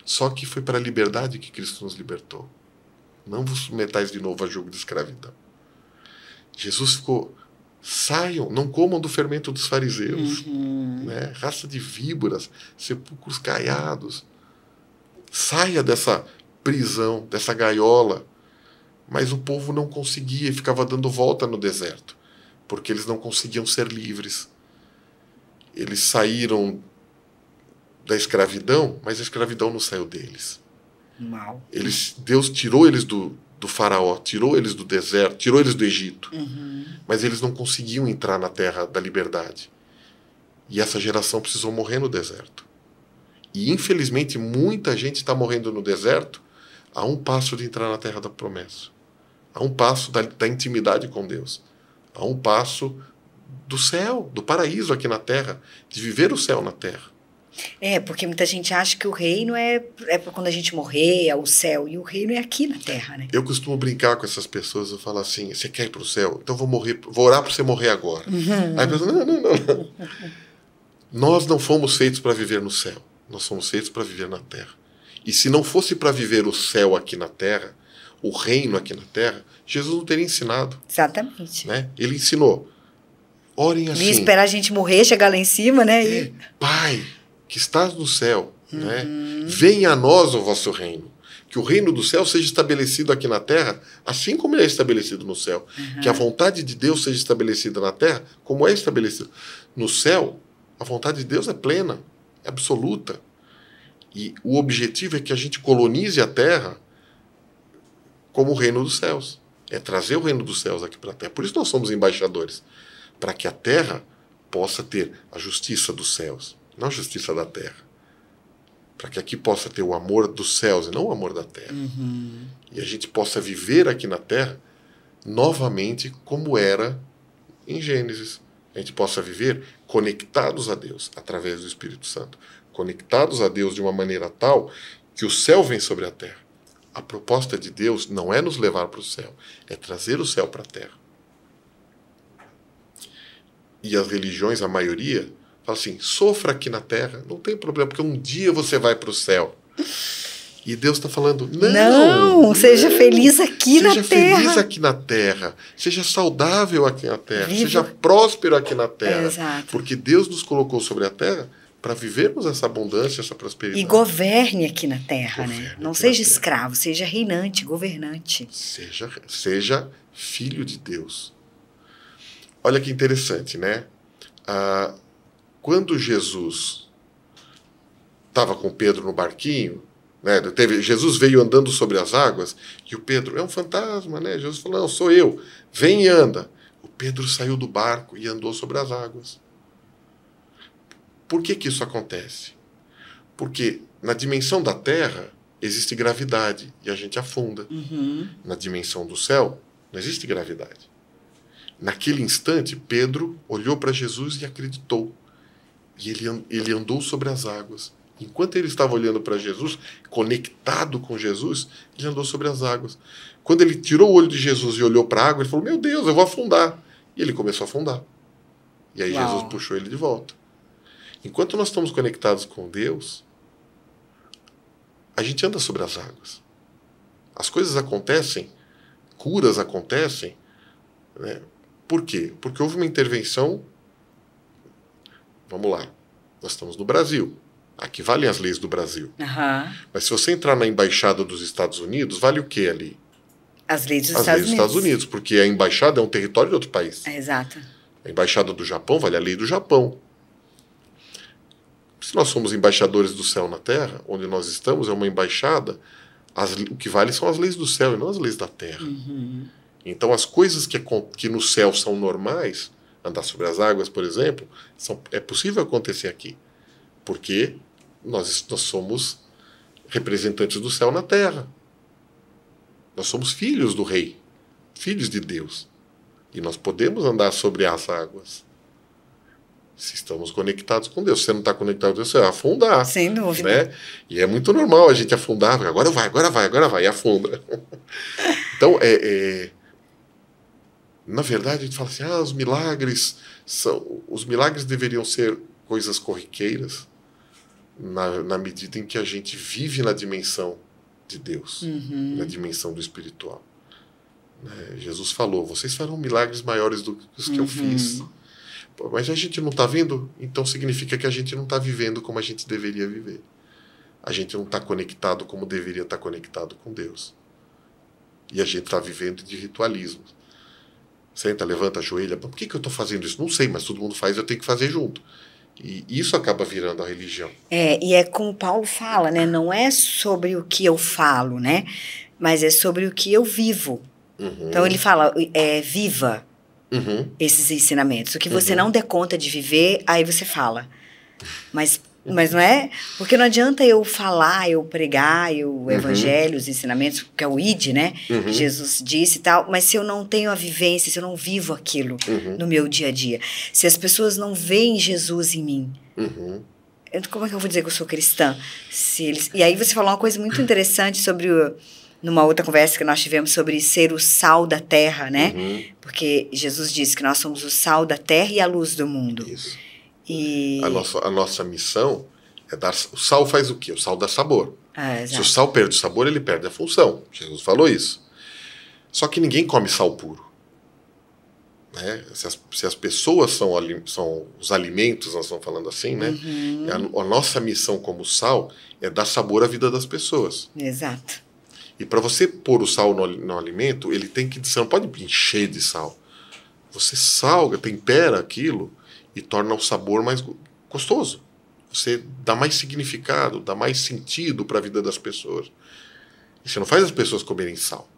Só que foi para a liberdade que Cristo nos libertou. Não vos submetais de novo a jugo de escravidão. Jesus ficou, saiam, não comam do fermento dos fariseus. Né? Raça de víboras, sepulcros caiados. Saia dessa prisão, dessa gaiola. Mas o povo não conseguia e ficava dando volta no deserto, porque eles não conseguiam ser livres. Eles saíram da escravidão, mas a escravidão não saiu deles. Mal. Deus tirou eles do faraó, tirou eles do deserto, tirou eles do Egito. Mas eles não conseguiam entrar na terra da liberdade. E essa geração precisou morrer no deserto. E infelizmente muita gente está morrendo no deserto a um passo de entrar na terra da promessa. A um passo da intimidade com Deus. A um passo do céu, do paraíso aqui na terra, de viver o céu na terra. É, porque muita gente acha que o reino é para quando a gente morrer, é o céu. E o reino é aqui na terra, né? Eu costumo brincar com essas pessoas, eu falo assim, você quer ir para o céu? Então vou orar para você morrer agora. Aí a pessoa, não. Nós não fomos feitos para viver no céu. Nós fomos feitos para viver na terra. E se não fosse para viver o céu aqui na terra, o reino aqui na terra, Jesus não teria ensinado. Exatamente. Né? Ele ensinou, orem assim. Vim esperar a gente morrer, chegar lá em cima, né? Pai, que estás no céu, né? Venha a nós o vosso reino. Que o reino do céu seja estabelecido aqui na terra, assim como ele é estabelecido no céu. Que a vontade de Deus seja estabelecida na terra, como é estabelecido. No céu, a vontade de Deus é plena, é absoluta. E o objetivo é que a gente colonize a terra como o reino dos céus. É trazer o reino dos céus aqui para a terra. Por isso nós somos embaixadores. Para que a terra possa ter a justiça dos céus, não a justiça da terra. Para que aqui possa ter o amor dos céus e não o amor da terra. E a gente possa viver aqui na terra novamente como era em Gênesis. A gente possa viver conectados a Deus através do Espírito Santo. Conectados a Deus de uma maneira tal que o céu vem sobre a terra. A proposta de Deus não é nos levar para o céu, é trazer o céu para a terra. E as religiões, a maioria, fala assim, sofra aqui na terra, não tem problema, porque um dia você vai para o céu. E Deus está falando, não, seja feliz aqui na terra. Seja feliz aqui na terra, seja saudável aqui na terra, seja próspero aqui na terra. Exato. Porque Deus nos colocou sobre a terra para vivermos essa abundância, essa prosperidade. E governe aqui na terra, né? Não seja escravo, seja reinante, governante. Seja filho de Deus. Olha que interessante, né? Quando Jesus estava com Pedro no barquinho, né? Jesus veio andando sobre as águas, e o Pedro, é um fantasma, né? Jesus falou, não, sou eu, vem e anda. O Pedro saiu do barco e andou sobre as águas. Por que isso acontece? Porque na dimensão da terra existe gravidade e a gente afunda. Na dimensão do céu não existe gravidade. Naquele instante, Pedro olhou para Jesus e acreditou. E ele andou sobre as águas. Enquanto ele estava olhando para Jesus, conectado com Jesus, ele andou sobre as águas. Quando ele tirou o olho de Jesus e olhou para a água, ele falou, meu Deus, eu vou afundar. E ele começou a afundar. E aí Jesus puxou ele de volta. Enquanto nós estamos conectados com Deus, a gente anda sobre as águas. As coisas acontecem, curas acontecem, né? Por quê? Porque houve uma intervenção. Vamos lá, nós estamos no Brasil. Aqui valem as leis do Brasil. Mas se você entrar na embaixada dos Estados Unidos, vale o quê ali? As leis dos Estados Unidos, porque a embaixada é um território de outro país. Exato. A embaixada do Japão vale a lei do Japão. Se nós somos embaixadores do céu na terra, onde nós estamos é uma embaixada, o que vale são as leis do céu e não as leis da terra. Então as coisas que no céu são normais, andar sobre as águas, por exemplo, é possível acontecer aqui. Porque nós somos representantes do céu na terra. Nós somos filhos do rei, filhos de Deus. E nós podemos andar sobre as águas. Se estamos conectados com Deus. Se você não está conectado com Deus, você vai afundar. Sem dúvida. Né? E é muito normal a gente afundar. Agora vai, e afunda. Então, na verdade, a gente fala assim, os milagres deveriam ser coisas corriqueiras na medida em que a gente vive na dimensão de Deus, na dimensão do espiritual. Né? Jesus falou, vocês farão milagres maiores do que os que eu fiz. Pô, mas a gente não está vendo, então significa que a gente não está vivendo como a gente deveria viver. A gente não está conectado como deveria estar conectado com Deus. E a gente está vivendo de ritualismo. Senta, levanta, ajoelha. Por que eu estou fazendo isso? Não sei, mas todo mundo faz, eu tenho que fazer junto. E isso acaba virando a religião. E é como Paulo fala, né? Não é sobre o que eu falo, né? Mas é sobre o que eu vivo. Então ele fala, viva esses ensinamentos. O que você não der conta de viver, aí você fala. Mas não é... Porque não adianta eu falar, eu pregar, o evangelho, os ensinamentos, que é o ID, né? Que Jesus disse e tal. Mas se eu não tenho a vivência, se eu não vivo aquilo no meu dia a dia. Se as pessoas não veem Jesus em mim. Como é que eu vou dizer que eu sou cristã? E aí você falou uma coisa muito interessante sobre... Numa outra conversa que nós tivemos sobre ser o sal da terra, né? Porque Jesus disse que nós somos o sal da terra e a luz do mundo. Isso. E... A nossa missão é dar... O sal faz o quê? O sal dá sabor. Se o sal perde o sabor, ele perde a função. Jesus falou isso. Só que ninguém come sal puro. Né? Se as pessoas são os alimentos, nós estamos falando assim, né? A nossa missão como sal é dar sabor à vida das pessoas. Exato. E para você pôr o sal no alimento, você não pode encher de sal. Você salga, tempera aquilo e torna o sabor mais gostoso. Você dá mais significado, dá mais sentido para a vida das pessoas. E você não faz as pessoas comerem sal.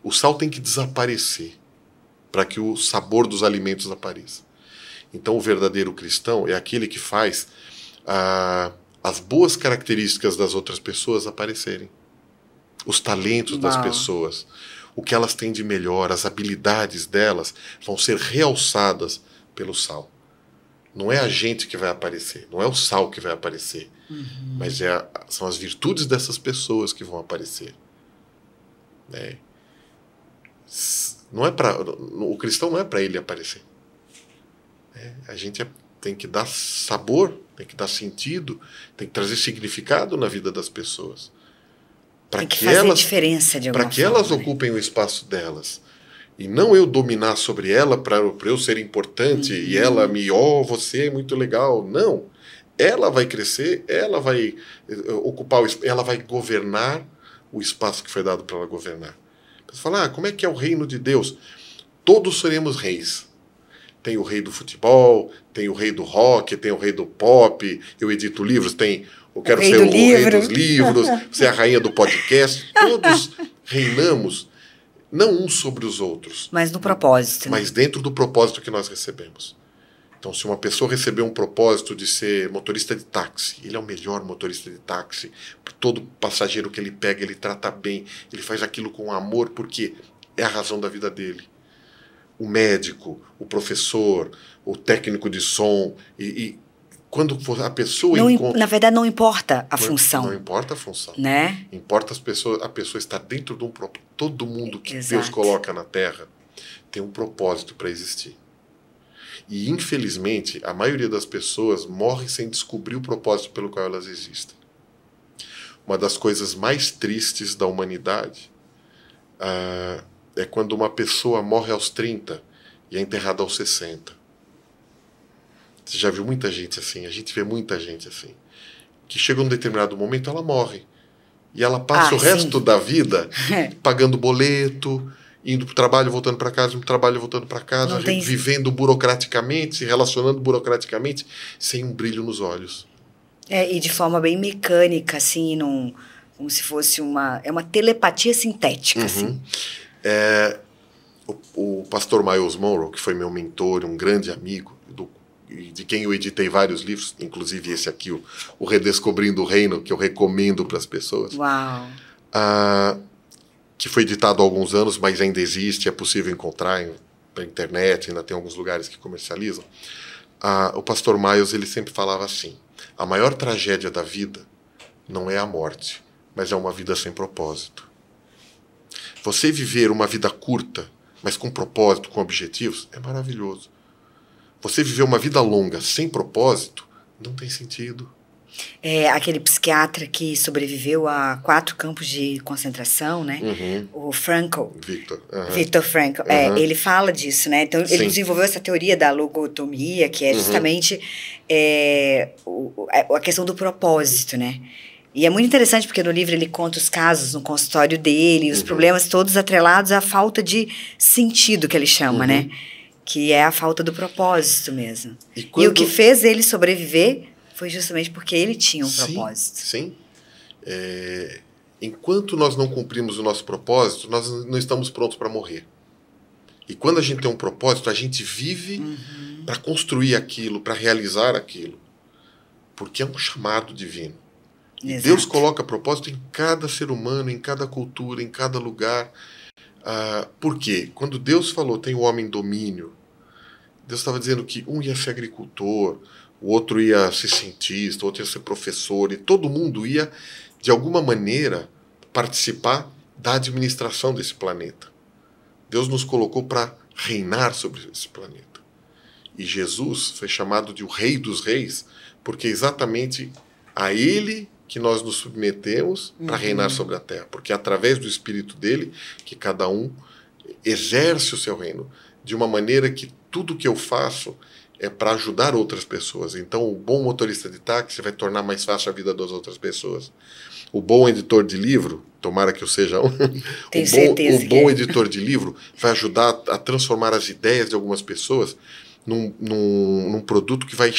O sal tem que desaparecer para que o sabor dos alimentos apareça. Então o verdadeiro cristão é aquele que faz as boas características das outras pessoas aparecerem. Os talentos das pessoas, o que elas têm de melhor, as habilidades delas vão ser realçadas pelo sal. Não é a gente que vai aparecer, não é o sal que vai aparecer, mas são as virtudes dessas pessoas que vão aparecer. Né? O cristão não é para ele aparecer. A gente tem que dar sabor, tem que dar sentido, tem que trazer significado na vida das pessoas. Tem que fazer diferença de alguma forma. Para que elas ocupem o espaço delas. E não eu dominar sobre ela para eu ser importante e ela você é muito legal. Não. Ela vai crescer, ela vai ocupar, ela vai governar o espaço que foi dado para ela governar. Você fala, como é que é o reino de Deus? Todos seremos reis. Tem o rei do futebol, tem o rei do rock, tem o rei do pop, eu edito livros, eu quero ser o rei dos livros, você é a rainha do podcast. Todos reinamos, não uns sobre os outros. Mas no propósito. Mas dentro do propósito que nós recebemos. Então, se uma pessoa receber um propósito de ser motorista de táxi, ele é o melhor motorista de táxi. Todo passageiro que ele pega, ele trata bem, ele faz aquilo com amor, porque é a razão da vida dele. O médico, o professor, o técnico de som, quando a pessoa Na verdade, não importa a função. Não importa a função. Né? Importa a pessoa estar dentro de um propósito. Todo mundo que Deus coloca na Terra tem um propósito para existir. E, infelizmente, a maioria das pessoas morre sem descobrir o propósito pelo qual elas existem. Uma das coisas mais tristes da humanidade é quando uma pessoa morre aos 30 e é enterrada aos 60. Você já viu muita gente assim? A gente vê muita gente assim. Que chega um determinado momento, ela morre. E ela passa o resto da vida pagando boleto, indo para o trabalho, voltando para casa, indo para o trabalho, voltando para casa, vivendo burocraticamente, se relacionando burocraticamente, sem um brilho nos olhos. E de forma bem mecânica, assim, como se fosse uma telepatia sintética. Assim. O pastor Myles Munroe, que foi meu mentor, um grande amigo, de quem eu editei vários livros, inclusive esse aqui, o Redescobrindo o Reino, que eu recomendo para as pessoas. Uau! Que foi editado há alguns anos, mas ainda existe, é possível encontrar na internet, ainda tem alguns lugares que comercializam. O pastor Miles ele sempre falava assim: a maior tragédia da vida não é a morte, mas é uma vida sem propósito. Você viver uma vida curta, mas com propósito, com objetivos, é maravilhoso. Você viver uma vida longa sem propósito não tem sentido. Aquele psiquiatra que sobreviveu a 4 campos de concentração, né? O Frankl. Viktor Frankl. Ele fala disso, né? Então, ele desenvolveu essa teoria da logotomia, que é justamente a questão do propósito, né? E é muito interessante porque no livro ele conta os casos no consultório dele, os problemas todos atrelados à falta de sentido, que ele chama, né? Que é a falta do propósito mesmo. E o que fez ele sobreviver foi justamente porque ele tinha um propósito. Sim. Enquanto nós não cumprimos o nosso propósito, nós não estamos prontos para morrer. E quando a gente tem um propósito, a gente vive para construir aquilo, para realizar aquilo. Porque é um chamado divino. E Deus coloca propósito em cada ser humano, em cada cultura, em cada lugar. Por quê? Quando Deus falou, tem o homem domínio, Deus estava dizendo que um ia ser agricultor, o outro ia ser cientista, o outro ia ser professor, e todo mundo ia, de alguma maneira, participar da administração desse planeta. Deus nos colocou para reinar sobre esse planeta. E Jesus foi chamado de o Rei dos Reis, porque é exatamente a Ele que nós nos submetemos para reinar sobre a terra. Porque é através do Espírito dele que cada um exerce o seu reino de uma maneira que tudo que eu faço é para ajudar outras pessoas. Então, o bom motorista de táxi vai tornar mais fácil a vida das outras pessoas. O bom editor de livro, tomara que eu seja um, o bom editor de livro vai ajudar a transformar as ideias de algumas pessoas num produto que vai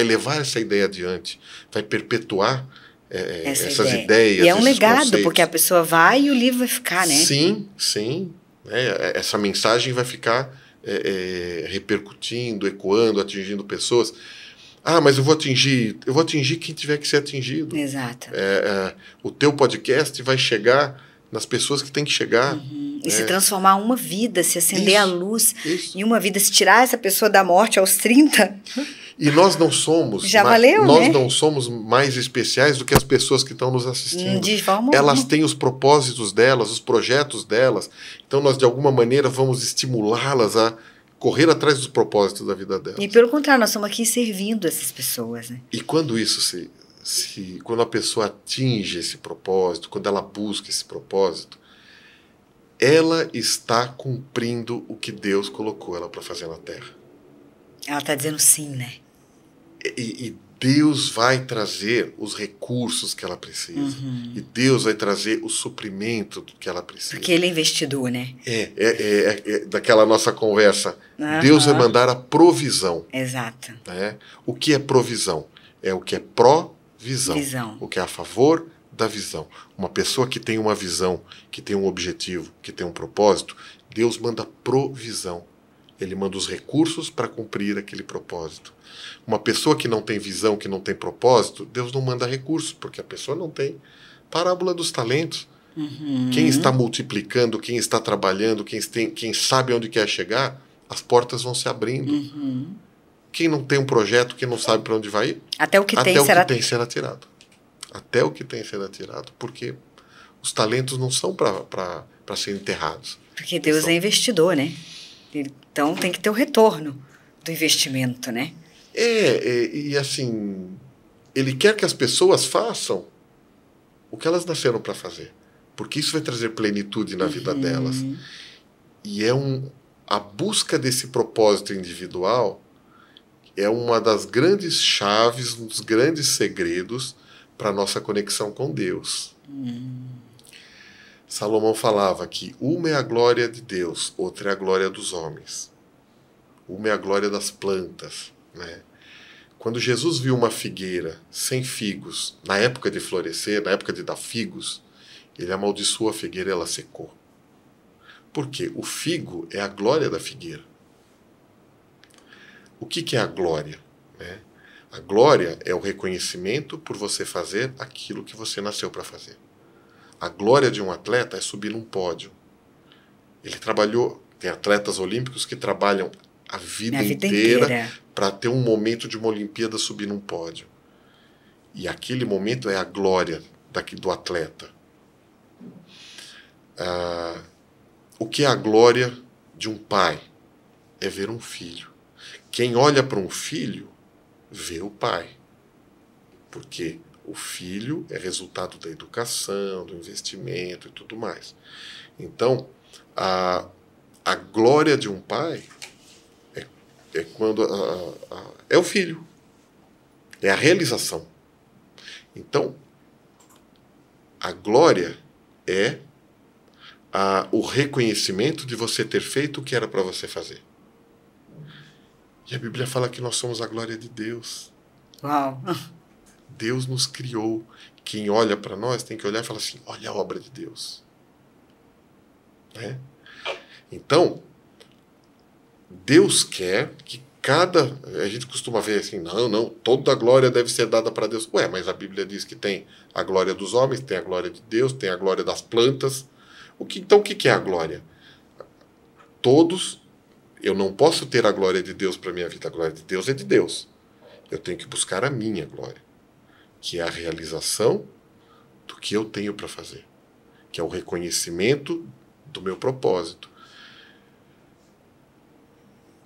levar essa ideia adiante, vai perpetuar essas ideias. E é um legado, conceitos. Porque a pessoa vai e o livro vai ficar, né? Sim. Essa mensagem vai ficar repercutindo, ecoando, atingindo pessoas. Mas eu vou atingir quem tiver que ser atingido. Exato. O teu podcast vai chegar nas pessoas que tem que chegar. E se transformar uma vida, se acender a luz em uma vida, se tirar essa pessoa da morte aos 30. E nós não somos. Não somos mais especiais do que as pessoas que estão nos assistindo. De forma Elas têm os propósitos delas, os projetos delas. Então nós, de alguma maneira, vamos estimulá-las a correr atrás dos propósitos da vida delas. E pelo contrário, nós estamos aqui servindo essas pessoas, né? E quando isso quando a pessoa atinge esse propósito, quando ela busca esse propósito, ela está cumprindo o que Deus colocou ela para fazer na Terra. Ela está dizendo sim, né? E Deus vai trazer os recursos que ela precisa. E Deus vai trazer o suprimento que ela precisa. Porque Ele é investidor, né? Daquela nossa conversa. Deus vai mandar a provisão. Exato. O que é provisão? É o que é pró-visão. O que é a favor da visão. Uma pessoa que tem uma visão, que tem um objetivo, que tem um propósito, Deus manda provisão. Ele manda os recursos para cumprir aquele propósito. Uma pessoa que não tem visão, que não tem propósito, Deus não manda recursos, porque a pessoa não tem. Parábola dos talentos. Quem está multiplicando, quem está trabalhando, quem sabe onde quer chegar, as portas vão se abrindo. Quem não tem um projeto, quem não sabe para onde vai ir, até o que tem será tirado. Até o que tem será tirado, porque os talentos não são para serem enterrados. Porque Deus é investidor, né? Então tem que ter o retorno do investimento, né? E assim, Ele quer que as pessoas façam o que elas nasceram para fazer, porque isso vai trazer plenitude na vida delas. E a busca desse propósito individual é uma das grandes chaves, um dos grandes segredos para a nossa conexão com Deus. Salomão falava que uma é a glória de Deus, outra é a glória dos homens. Uma é a glória das plantas, né? Quando Jesus viu uma figueira sem figos, na época de florescer, na época de dar figos, ele amaldiçoou a figueira e ela secou. Por quê? O figo é a glória da figueira. O que é a glória? A glória é o reconhecimento por você fazer aquilo que você nasceu para fazer. A glória de um atleta é subir num pódio. Ele trabalhou, tem atletas olímpicos que trabalham a vida Minha vida inteira inteira. para ter um momento de uma Olimpíada subir num pódio. E aquele momento é a glória do atleta. O que é a glória de um pai? É ver um filho. Quem olha para um filho, vê o pai. Porque o filho é resultado da educação, do investimento e tudo mais. Então, a glória de um pai é quando é o filho. É a realização. Então, a glória é o reconhecimento de você ter feito o que era para você fazer. E a Bíblia fala que nós somos a glória de Deus. Uau! Deus nos criou. Quem olha para nós tem que olhar e falar assim, olha a obra de Deus. Né? Então, Deus quer que a gente costuma ver assim, não, toda a glória deve ser dada para Deus. Ué, mas a Bíblia diz que tem a glória dos homens, tem a glória de Deus, tem a glória das plantas. Então o que é a glória? Eu não posso ter a glória de Deus para a minha vida. A glória de Deus é de Deus. Eu tenho que buscar a minha glória, que é a realização do que eu tenho para fazer, que é o reconhecimento do meu propósito.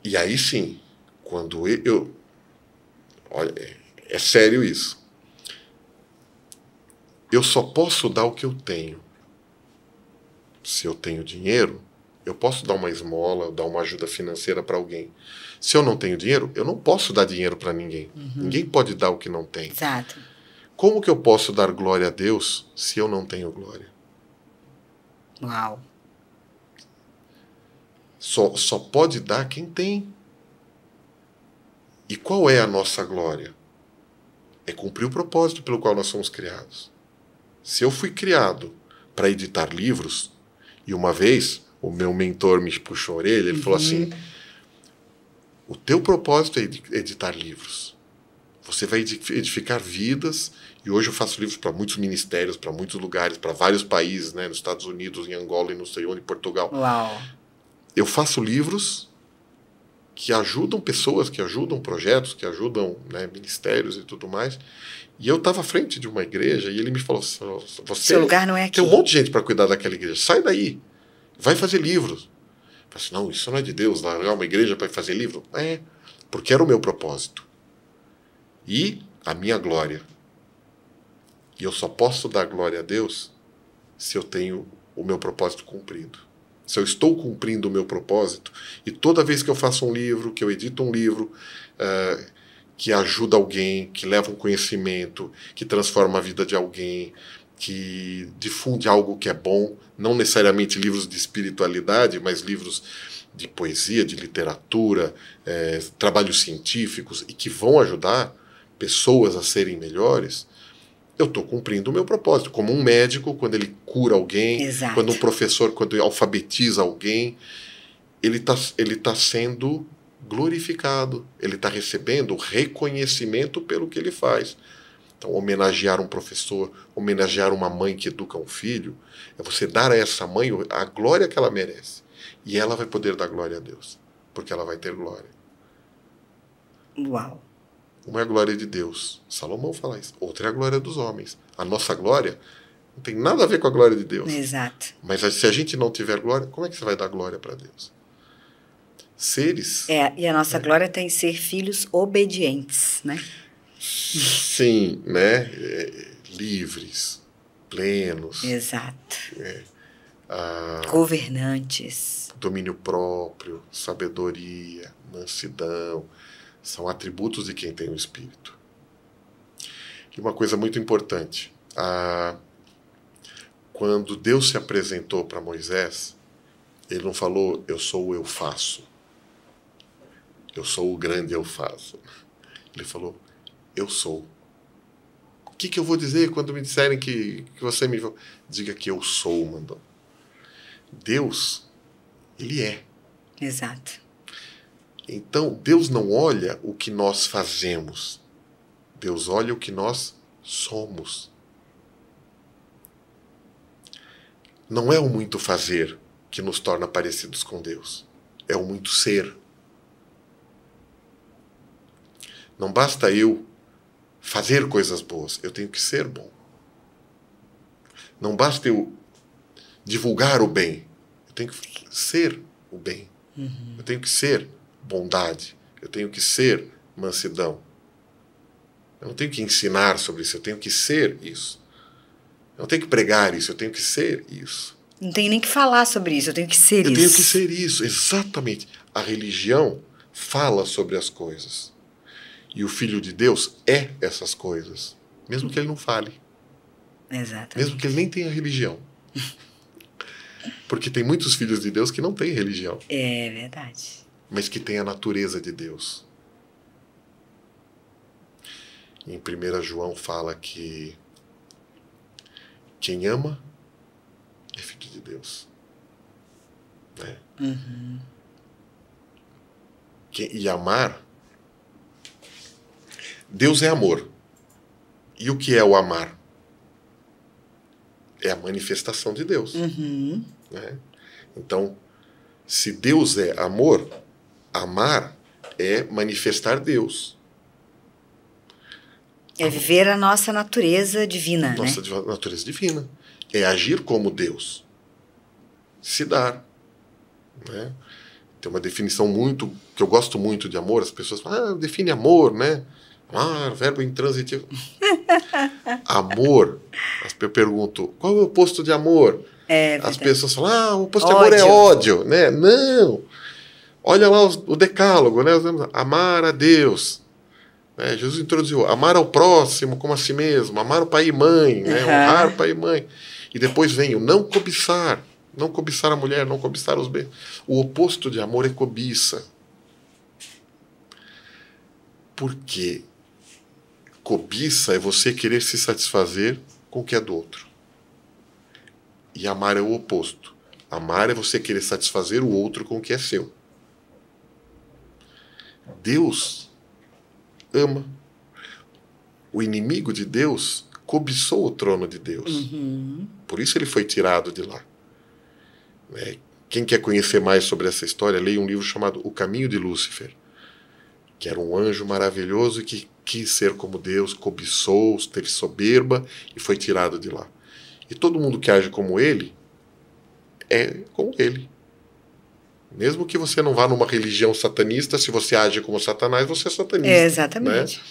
E aí sim, quando olha, é sério isso. Eu só posso dar o que eu tenho. Se eu tenho dinheiro, eu posso dar uma esmola, dar uma ajuda financeira para alguém. Se eu não tenho dinheiro, eu não posso dar dinheiro para ninguém. Ninguém pode dar o que não tem. Exato. Como que eu posso dar glória a Deus se eu não tenho glória? Uau! Só pode dar quem tem. E qual é a nossa glória? É cumprir o propósito pelo qual nós somos criados. Se eu fui criado para editar livros, e uma vez o meu mentor me puxou a orelha, ele falou assim, o teu propósito é editar livros. Você vai edificar vidas, e hoje eu faço livros para muitos ministérios, para muitos lugares, para vários países, né, nos Estados Unidos, em Angola, e não sei onde, em Portugal. Uau! Eu faço livros que ajudam pessoas, que ajudam projetos, que ajudam, né, ministérios e tudo mais. E eu estava à frente de uma igreja e ele me falou, Seu lugar não é aqui. Tem um monte de gente para cuidar daquela igreja, sai daí, vai fazer livros. Eu falei assim, não, isso não é de Deus, largar uma igreja para fazer livro? É, porque era o meu propósito. E a minha glória. E eu só posso dar glória a Deus se eu tenho o meu propósito cumprido. Se eu estou cumprindo o meu propósito, e toda vez que eu faço um livro, que eu edito um livro, que ajuda alguém, que leva um conhecimento, que transforma a vida de alguém, que difunde algo que é bom, não necessariamente livros de espiritualidade, mas livros de poesia, de literatura, trabalhos científicos, e que vão ajudar pessoas a serem melhores, eu estou cumprindo o meu propósito. Como um médico, quando ele cura alguém, Exato. quando um professor, quando ele alfabetiza alguém, ele tá sendo glorificado, ele está recebendo reconhecimento pelo que ele faz. Então, homenagear um professor, homenagear uma mãe que educa um filho, é você dar a essa mãe a glória que ela merece. E ela vai poder dar glória a Deus, porque ela vai ter glória. Uau! Uma é a glória de Deus. Salomão fala isso. Outra é a glória dos homens. A nossa glória não tem nada a ver com a glória de Deus. Exato. Mas se a gente não tiver glória, como é que você vai dar glória para Deus? Seres... E a nossa glória tem que ser filhos obedientes, né? Sim, né? Livres, plenos. Exato. Governantes. Domínio próprio, sabedoria, mansidão. São atributos de quem tem o Espírito. E uma coisa muito importante. Quando Deus se apresentou para Moisés, ele não falou, eu sou o eu faço. Eu sou o grande eu faço. Ele falou, eu sou. O que eu vou dizer quando me disserem que você me... Diga que eu sou, mandou. Deus, ele é. Exato. Então, Deus não olha o que nós fazemos. Deus olha o que nós somos. Não é o muito fazer que nos torna parecidos com Deus. É o muito ser. Não basta eu fazer coisas boas, eu tenho que ser bom. Não basta eu divulgar o bem, eu tenho que ser o bem. Eu tenho que ser bondade, eu tenho que ser mansidão. Eu não tenho que ensinar sobre isso, eu tenho que ser isso. Eu não tenho que pregar isso, eu tenho que ser isso. Não tenho nem que falar sobre isso, eu tenho que ser isso. Eu tenho que ser isso, exatamente. A religião fala sobre as coisas. E o Filho de Deus é essas coisas. Mesmo que ele não fale. Exatamente. Mesmo que ele nem tenha religião. Porque tem muitos filhos de Deus que não têm religião. É verdade. Mas que têm a natureza de Deus. Em 1 João fala que quem ama é filho de Deus. Né? E amar... Deus é amor. E o que é o amar? É a manifestação de Deus. Né? Então, se Deus é amor, amar é manifestar Deus. É viver a nossa natureza divina, Nossa natureza divina. É agir como Deus. Se dar. Né? Tem uma definição que eu gosto muito de amor. As pessoas falam, define amor, né? Verbo intransitivo. Amor. Eu pergunto, qual é o oposto de amor? As pessoas falam, o oposto de amor é ódio. Né? Não. Olha lá o decálogo, né? Amar a Deus. Né? Jesus introduziu amar ao próximo como a si mesmo, amar o pai e mãe, né? Honrar pai e mãe. E depois vem o não cobiçar. Não cobiçar a mulher, não cobiçar os bens. O oposto de amor é cobiça. Porque cobiça é você querer se satisfazer com o que é do outro. E amar é o oposto. Amar é você querer satisfazer o outro com o que é seu. Deus ama. O inimigo de Deus cobiçou o trono de Deus. Por isso ele foi tirado de lá. Quem quer conhecer mais sobre essa história, leia um livro chamado O Caminho de Lúcifer, que era um anjo maravilhoso e que quis ser como Deus, cobiçou, teve soberba e foi tirado de lá. E todo mundo que age como ele, é como ele. Mesmo que você não vá numa religião satanista, se você age como Satanás, você é satanista. Exatamente. Né?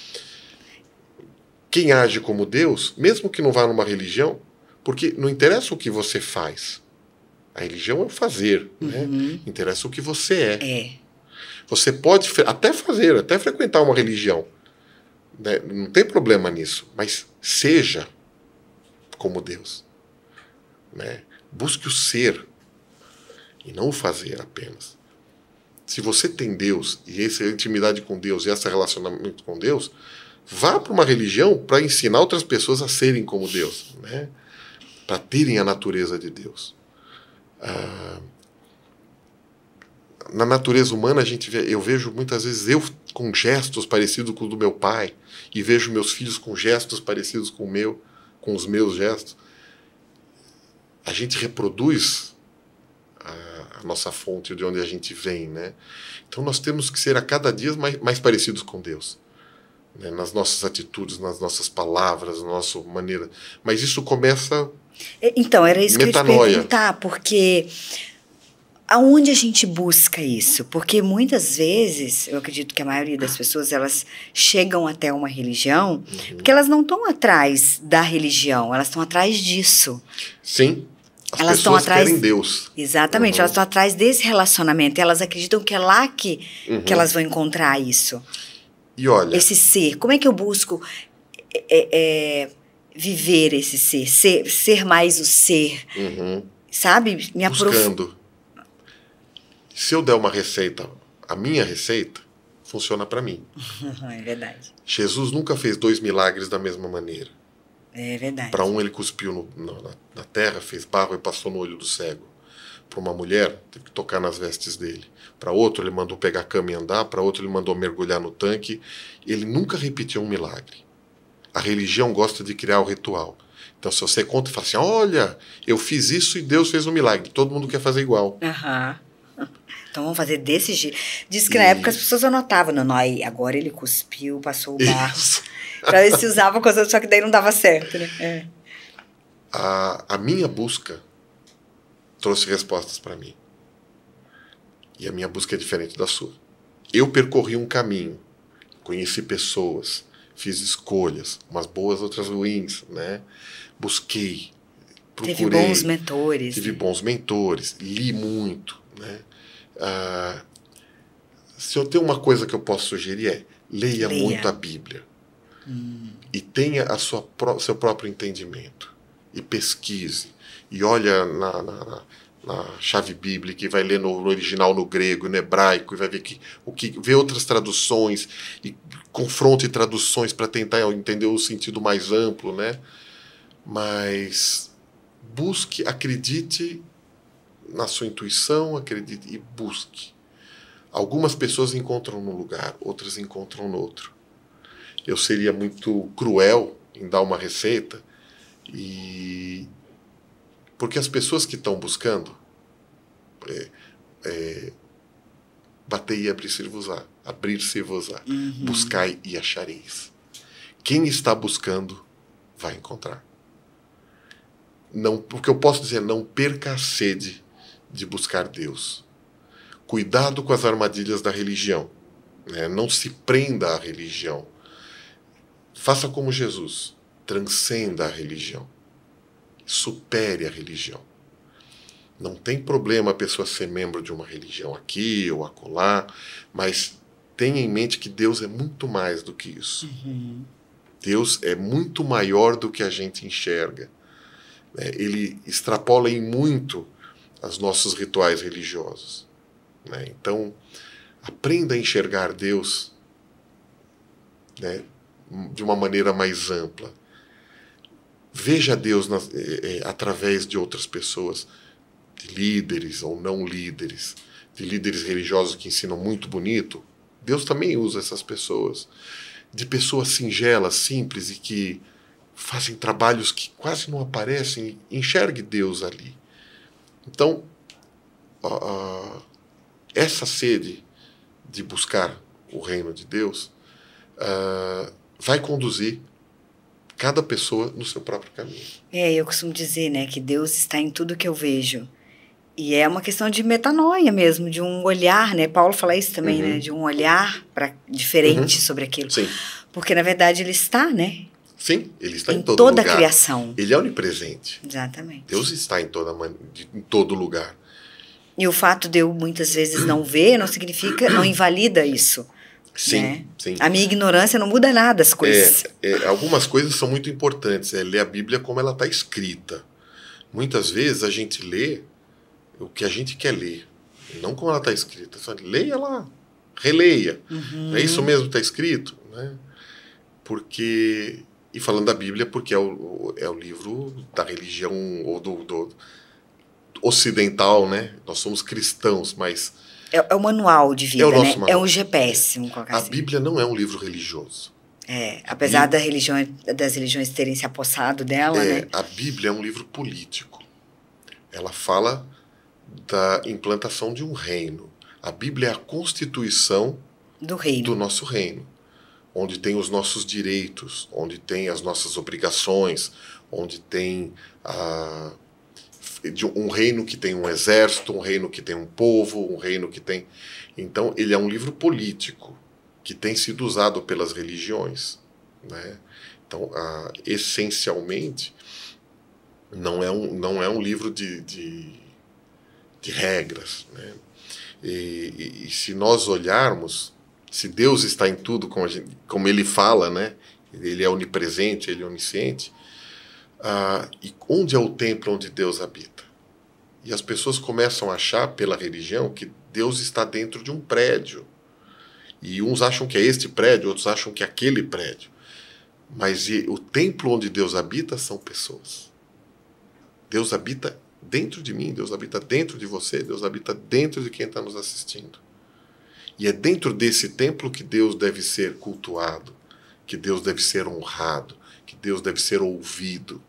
Quem age como Deus, mesmo que não vá numa religião, porque não interessa o que você faz. A religião é o fazer. Né? Interessa o que você é. Você pode até fazer, até frequentar uma religião. Né? Não tem problema nisso. Mas seja como Deus. Né? Busque o ser e não o fazer apenas. Se você tem Deus, e essa intimidade com Deus, e esse relacionamento com Deus, vá para uma religião para ensinar outras pessoas a serem como Deus. Né? Para terem a natureza de Deus. Na natureza humana eu vejo muitas vezes eu com gestos parecidos com o do meu pai e vejo meus filhos com gestos parecidos com os meus gestos. A gente reproduz a nossa fonte de onde a gente vem, né? Então nós temos que ser a cada dia mais parecidos com Deus, né? Nas nossas atitudes, nas nossas palavras, na nossa maneira. Mas isso começa então, era isso metanoia. Que eu ia te perguntar, porque aonde a gente busca isso? Porque muitas vezes, eu acredito que a maioria das pessoas, elas chegam até uma religião, porque elas não estão atrás da religião, elas estão atrás disso. Sim, elas estão atrás, querem Deus. Exatamente, elas estão atrás desse relacionamento, elas acreditam que é lá que elas vão encontrar isso. E olha... Esse ser, como é que eu busco viver esse ser mais o ser, sabe? Me buscando. Se eu der uma receita, a minha receita, funciona para mim. É verdade. Jesus nunca fez 2 milagres da mesma maneira. É verdade. Para um ele cuspiu na terra, fez barro e passou no olho do cego. Para uma mulher, teve que tocar nas vestes dele. Para outro ele mandou pegar a cama e andar, para outro ele mandou mergulhar no tanque. Ele nunca repetiu um milagre. A religião gosta de criar o ritual. Então se você conta e fala assim, olha, eu fiz isso e Deus fez um milagre. Todo mundo quer fazer igual. Então vamos fazer desse jeito. Diz que na época as pessoas anotavam, não, aí agora ele cuspiu, passou o barro. Pra ver se usava coisa, só que daí não dava certo, né? É. A minha busca trouxe respostas para mim. E a minha busca é diferente da sua. Eu percorri um caminho, conheci pessoas, fiz escolhas, umas boas, outras ruins, né? Busquei, procurei. Tive bons mentores, li muito, né? Se eu tenho uma coisa que eu posso sugerir leia muito a Bíblia. E tenha seu próprio entendimento. E pesquise. E olha na chave bíblica, e vai ler no original, no grego, no hebraico, e vai ver vê outras traduções, e confronte traduções para tentar entender o sentido mais amplo, né? Mas busque, acredite na sua intuição, acredite e busque. Algumas pessoas encontram num lugar, outras encontram no outro. Eu seria muito cruel em dar uma receita, porque as pessoas que estão buscando, batei e abrir-se-vos-á, abrir-se-vos-á, buscai e achareis. Quem está buscando vai encontrar. Não, porque eu posso dizer, não perca a sede de buscar Deus. Cuidado com as armadilhas da religião, né? Não se prenda à religião. Faça como Jesus, transcenda a religião. Supere a religião. Não tem problema a pessoa ser membro de uma religião aqui ou acolá, mas tenha em mente que Deus é muito mais do que isso. Deus é muito maior do que a gente enxerga. Ele extrapola em muito os nossos rituais religiosos. Então, aprenda a enxergar Deus, né, de uma maneira mais ampla. Veja Deus através de outras pessoas, de líderes ou não líderes, de líderes religiosos que ensinam muito bonito. Deus também usa essas pessoas. De pessoas singelas, simples e que fazem trabalhos que quase não aparecem. Enxergue Deus ali. Então, essa sede de buscar o reino de Deus vai conduzir cada pessoa no seu próprio caminho. Eu costumo dizer, né, que Deus está em tudo que eu vejo. E é uma questão de metanoia mesmo, de um olhar, né? Paulo fala isso também, né? De um olhar diferente sobre aquilo. Sim. Porque, na verdade, ele está, né? Sim, ele está em todo toda lugar. A criação. Ele é onipresente. Exatamente. Deus está em todo lugar. E o fato de eu, muitas vezes, não ver, não significa, não invalida isso. Sim, né? sim. A minha ignorância não muda nada as coisas. Algumas coisas são muito importantes. Ler a Bíblia como ela está escrita. Muitas vezes a gente lê o que a gente quer ler, não como ela está escrita. Só leia lá, releia. É isso mesmo que está escrito? Né? Porque, e falando da Bíblia, porque é o livro da religião ou do ocidental, né? Nós somos cristãos, mas... É o manual de vida, né? Manual. É um GPS, vamos colocar assim. A Bíblia não é um livro religioso. Apesar das religiões terem se apossado dela, né? A Bíblia é um livro político. Ela fala da implantação de um reino. A Bíblia é a constituição do nosso reino, onde tem os nossos direitos, onde tem as nossas obrigações, onde tem um reino que tem um exército, um reino que tem um povo, um reino que tem... Então, ele é um livro político que tem sido usado pelas religiões, né? Então, essencialmente, não é um livro de regras, né? E se nós olharmos, se Deus está em tudo, como ele fala, né? Ele é onipresente, ele é onisciente, e onde é o templo onde Deus habita? E as pessoas começam a achar, pela religião, que Deus está dentro de um prédio. E uns acham que é este prédio, outros acham que é aquele prédio. Mas o templo onde Deus habita são pessoas. Deus habita dentro de mim, Deus habita dentro de você, Deus habita dentro de quem está nos assistindo. E é dentro desse templo que Deus deve ser cultuado, que Deus deve ser honrado, que Deus deve ser ouvido.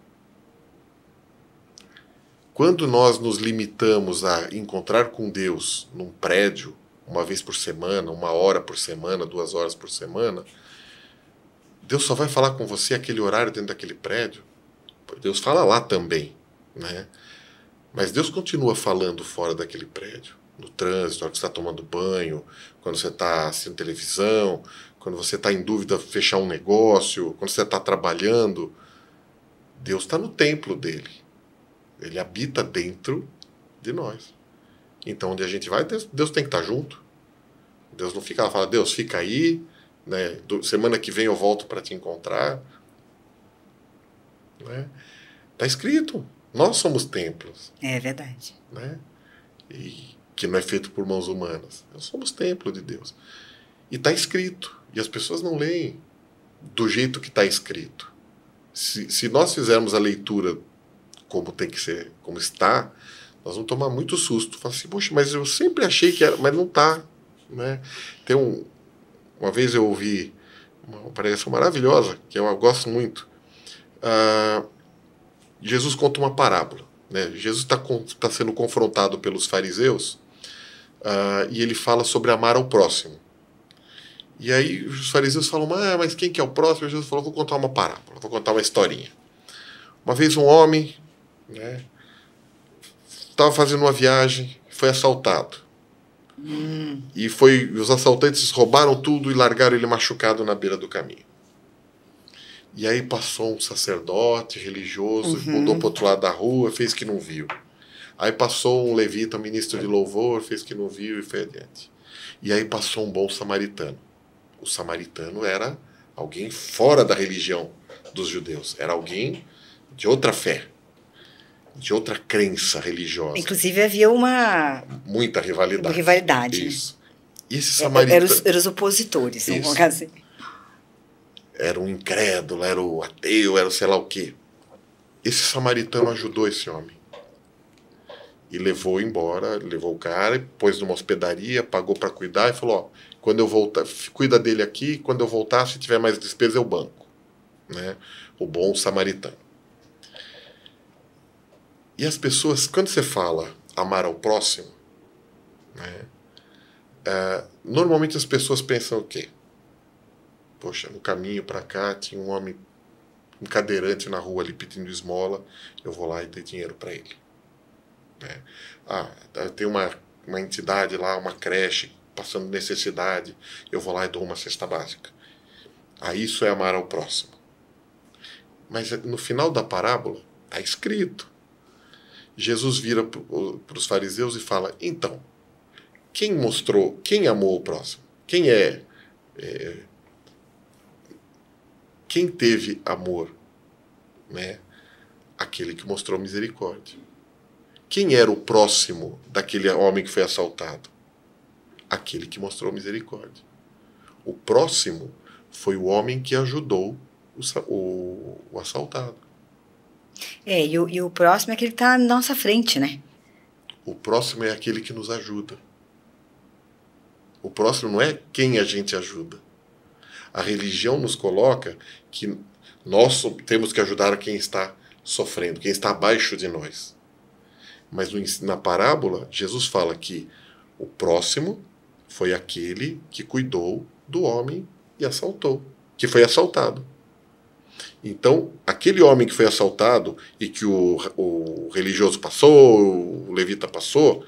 Quando nós nos limitamos a encontrar com Deus num prédio, uma vez por semana, 1 hora por semana, 2 horas por semana, Deus só vai falar com você aquele horário dentro daquele prédio? Deus fala lá também, né? Mas Deus continua falando fora daquele prédio, no trânsito, na hora que você está tomando banho, quando você está assistindo televisão, quando você está em dúvida fechar um negócio, quando você está trabalhando. Deus está no templo dele. Ele habita dentro de nós. Então, onde a gente vai, Deus tem que estar junto. Deus não fica lá e fala, Deus, fica aí, né? Semana que vem eu volto para te encontrar. Né? Tá escrito. Nós somos templos. É verdade. Né? E que não é feito por mãos humanas. Nós somos templo de Deus. E está escrito. E as pessoas não leem do jeito que está escrito. Se nós fizermos a leitura como tem que ser, como está, nós vamos tomar muito susto. Falar assim, poxa, mas eu sempre achei que era, mas não está. Né? Uma vez eu ouvi uma pregação maravilhosa, que eu gosto muito. Jesus conta uma parábola. Né? Jesus está sendo confrontado pelos fariseus e ele fala sobre amar ao próximo. E aí os fariseus falam, mas quem que é o próximo? E Jesus falou, vou contar uma parábola, vou contar uma historinha. Uma vez um homem, né, estava fazendo uma viagem, foi assaltado. E os assaltantes roubaram tudo e largaram ele machucado na beira do caminho. E aí passou um sacerdote religioso, mudou para o outro lado da rua, fez que não viu. Aí passou um levita, um ministro de louvor, fez que não viu e foi adiante. E aí passou um bom samaritano. O samaritano era alguém fora da religião dos judeus. Era alguém de outra fé, de outra crença religiosa. Inclusive havia muita rivalidade. Rivalidade. Isso. E esse samaritano... Eram os opositores, vamos colocar assim. Era um incrédulo, era o ateu, era o sei lá o quê. Esse samaritano ajudou esse homem. E levou embora, levou o cara, pôs numa hospedaria, pagou para cuidar e falou, quando eu voltar, cuida dele aqui, quando eu voltar, se tiver mais despesa, eu banco. Né? O bom samaritano. E as pessoas, quando você fala amar ao próximo, né, normalmente as pessoas pensam o quê? Poxa, no caminho para cá tinha um homem, um cadeirante na rua ali pedindo esmola, eu vou lá e dei dinheiro para ele. Né? Tem uma entidade lá, uma creche, passando necessidade, eu vou lá e dou uma cesta básica. Isso é amar ao próximo. Mas no final da parábola, está escrito. Jesus vira para os fariseus e fala, então, quem amou o próximo? Quem teve amor? Né? Aquele que mostrou misericórdia. Quem era o próximo daquele homem que foi assaltado? Aquele que mostrou misericórdia. O próximo foi o homem que ajudou o assaltado. E o próximo é aquele que está na nossa frente, né? O próximo é aquele que nos ajuda. O próximo não é quem a gente ajuda. A religião nos coloca que nós temos que ajudar a quem está sofrendo, quem está abaixo de nós. Mas na parábola, Jesus fala que o próximo foi aquele que cuidou do homem e assaltou, que foi assaltado. Então, aquele homem que foi assaltado e que o religioso passou, o levita passou,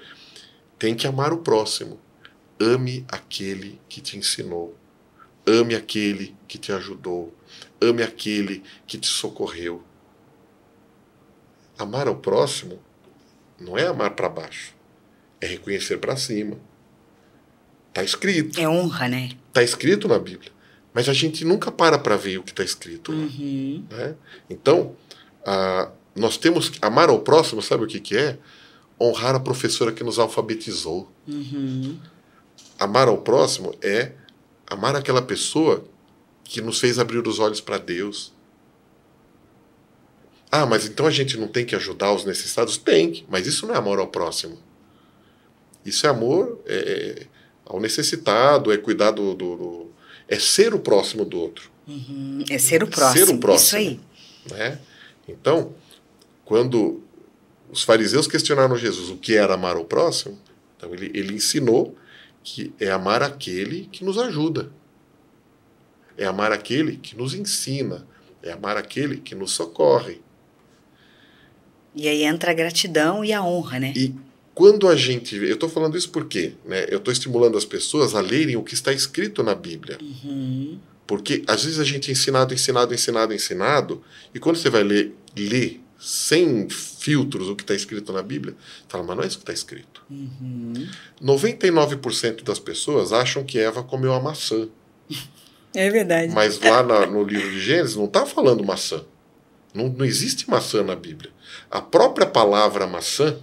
tem que amar o próximo. Ame aquele que te ensinou. Ame aquele que te ajudou. Ame aquele que te socorreu. Amar ao próximo não é amar para baixo. É reconhecer para cima. Está escrito. É honra, né? Está escrito na Bíblia. Mas a gente nunca para ver o que está escrito lá. Né? Então, nós temos que amar ao próximo, sabe o que é? Honrar a professora que nos alfabetizou. Amar ao próximo é amar aquela pessoa que nos fez abrir os olhos para Deus. Mas então a gente não tem que ajudar os necessitados? Tem, mas isso não é amor ao próximo. Isso é amor ao necessitado, é cuidar é ser o próximo do outro. É ser o próximo. Ser o próximo. Isso aí. Né? Então, quando os fariseus questionaram Jesus o que era amar o próximo. Então ele ensinou que é amar aquele que nos ajuda. É amar aquele que nos ensina. É amar aquele que nos socorre. E aí entra a gratidão e a honra, né? E quando a gente... Eu estou falando isso porque, né, eu estou estimulando as pessoas a lerem o que está escrito na Bíblia. Uhum. Porque às vezes a gente é ensinado, e quando você vai ler sem filtros o que está escrito na Bíblia, fala, mas não é isso que está escrito. Uhum. 99% das pessoas acham que Eva comeu a maçã. É verdade. Mas lá no livro de Gênesis não está falando maçã. Não existe maçã na Bíblia. A própria palavra maçã,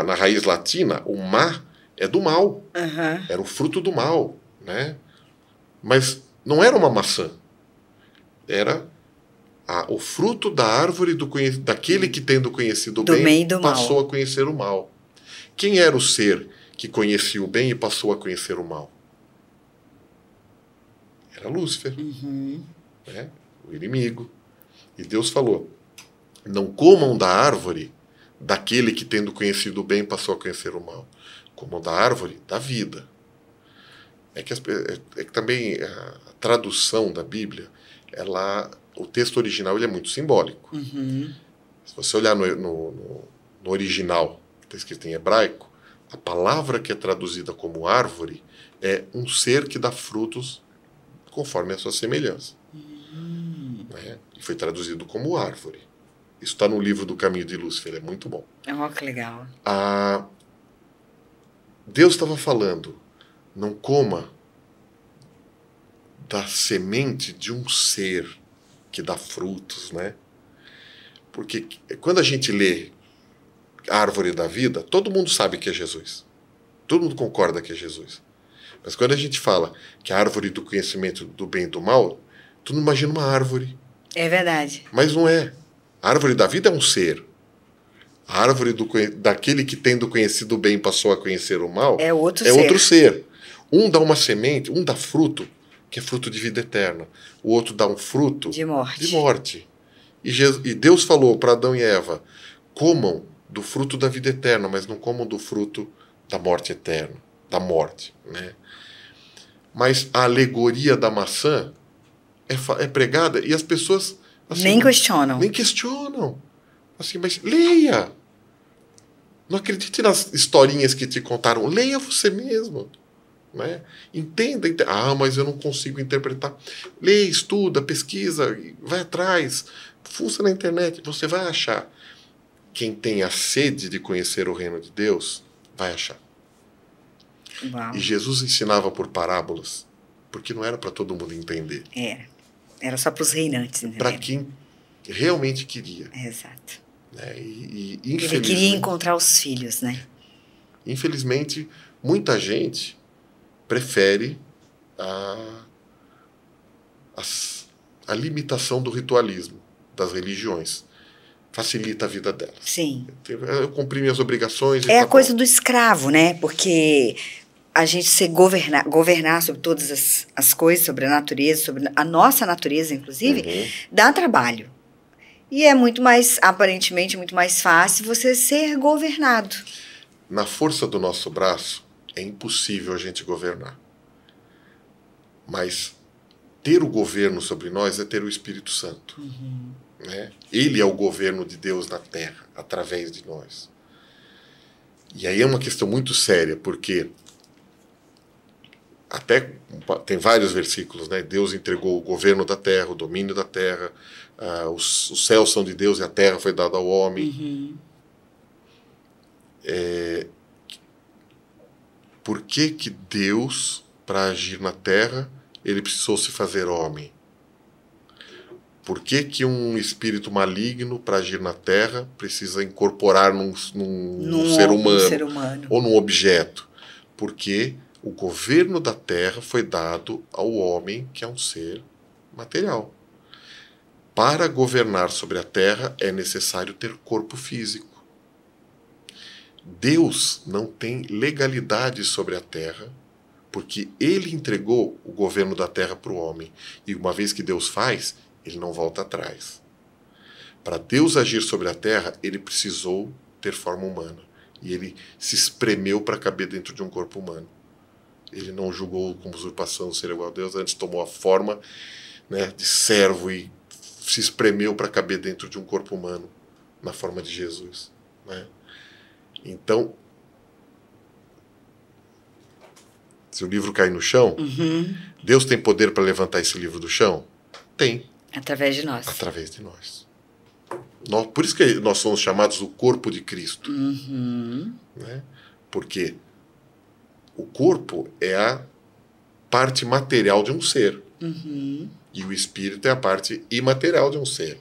na raiz latina, o ma é do mal. Uhum. Era o fruto do mal, né? Mas não era uma maçã. Era o fruto da árvore daquele que, tendo conhecido o bem, passou a conhecer o mal. Quem era o ser que conhecia o bem e passou a conhecer o mal? Era Lúcifer, né? O inimigo. E Deus falou, não comam da árvore daquele que, tendo conhecido o bem, passou a conhecer o mal. Comam da árvore da vida. É que também a tradução da Bíblia, o texto original ele é muito simbólico. Uhum. Se você olhar no original, que está escrito em hebraico, a palavra que é traduzida como árvore é um ser que dá frutos conforme a sua semelhança. Né? E foi traduzido como árvore. Isso está no livro do Caminho de Lúcifer, é muito bom. Oh, que legal. Deus estava falando, não coma da semente de um ser que dá frutos, né? Porque quando a gente lê Árvore da Vida, todo mundo sabe que é Jesus. Todo mundo concorda que é Jesus. Mas quando a gente fala que a árvore do conhecimento do bem e do mal, tu não imagina uma árvore. É verdade. Mas não é. A árvore da vida é um ser. A árvore daquele que, tendo conhecido o bem, passou a conhecer o mal, é outro ser. Um dá uma semente, um dá fruto, que é fruto de vida eterna. O outro dá um fruto de morte. E Deus falou para Adão e Eva, comam do fruto da vida eterna, mas não comam do fruto da morte eterna, da morte, né? Mas a alegoria da maçã é pregada e as pessoas assim, nem questionam. Assim, mas leia. Não acredite nas historinhas que te contaram. Leia você mesmo. Né? Entenda. Mas eu não consigo interpretar. Leia, estuda, pesquisa, vai atrás. Fuça na internet. Você vai achar. Quem tem a sede de conhecer o reino de Deus, vai achar. Uau. E Jesus ensinava por parábolas, porque não era para todo mundo entender. Era só para os reinantes. Para quem realmente queria. Exato. Né? Ele queria encontrar os filhos, né? Infelizmente, muita gente prefere a limitação do ritualismo, das religiões. Facilita a vida delas. Sim. Eu cumpri minhas obrigações. É a coisa do escravo, né? Porque a gente se governar sobre todas as coisas, sobre a natureza, sobre a nossa natureza, inclusive, dá trabalho. E é muito mais, aparentemente, muito mais fácil você ser governado. Na força do nosso braço, é impossível a gente governar. Mas ter o governo sobre nós é ter o Espírito Santo. Né? Ele é o governo de Deus na terra, através de nós. E aí é uma questão muito séria, porque até tem vários versículos, né? Deus entregou o governo da terra, o domínio da terra, os céus são de Deus e a terra foi dada ao homem. Por que Deus, para agir na terra, ele precisou se fazer homem? Por que um espírito maligno, para agir na terra, precisa incorporar num ser humano ou num objeto? Porque o governo da terra foi dado ao homem, que é um ser material. Para governar sobre a terra é necessário ter corpo físico. Deus não tem legalidade sobre a terra, porque ele entregou o governo da terra para o homem. E uma vez que Deus faz, ele não volta atrás. Para Deus agir sobre a terra, ele precisou ter forma humana. E ele se espremeu para caber dentro de um corpo humano. Ele não julgou como usurpação ser igual a Deus, antes tomou a forma, né, de servo e se espremeu para caber dentro de um corpo humano, na forma de Jesus. Né? Então, se o livro cair no chão, Deus tem poder para levantar esse livro do chão? Tem. Através de nós. Através de nós. Por isso que nós somos chamados o corpo de Cristo. Né? Porque o corpo é a parte material de um ser. E o espírito é a parte imaterial de um ser.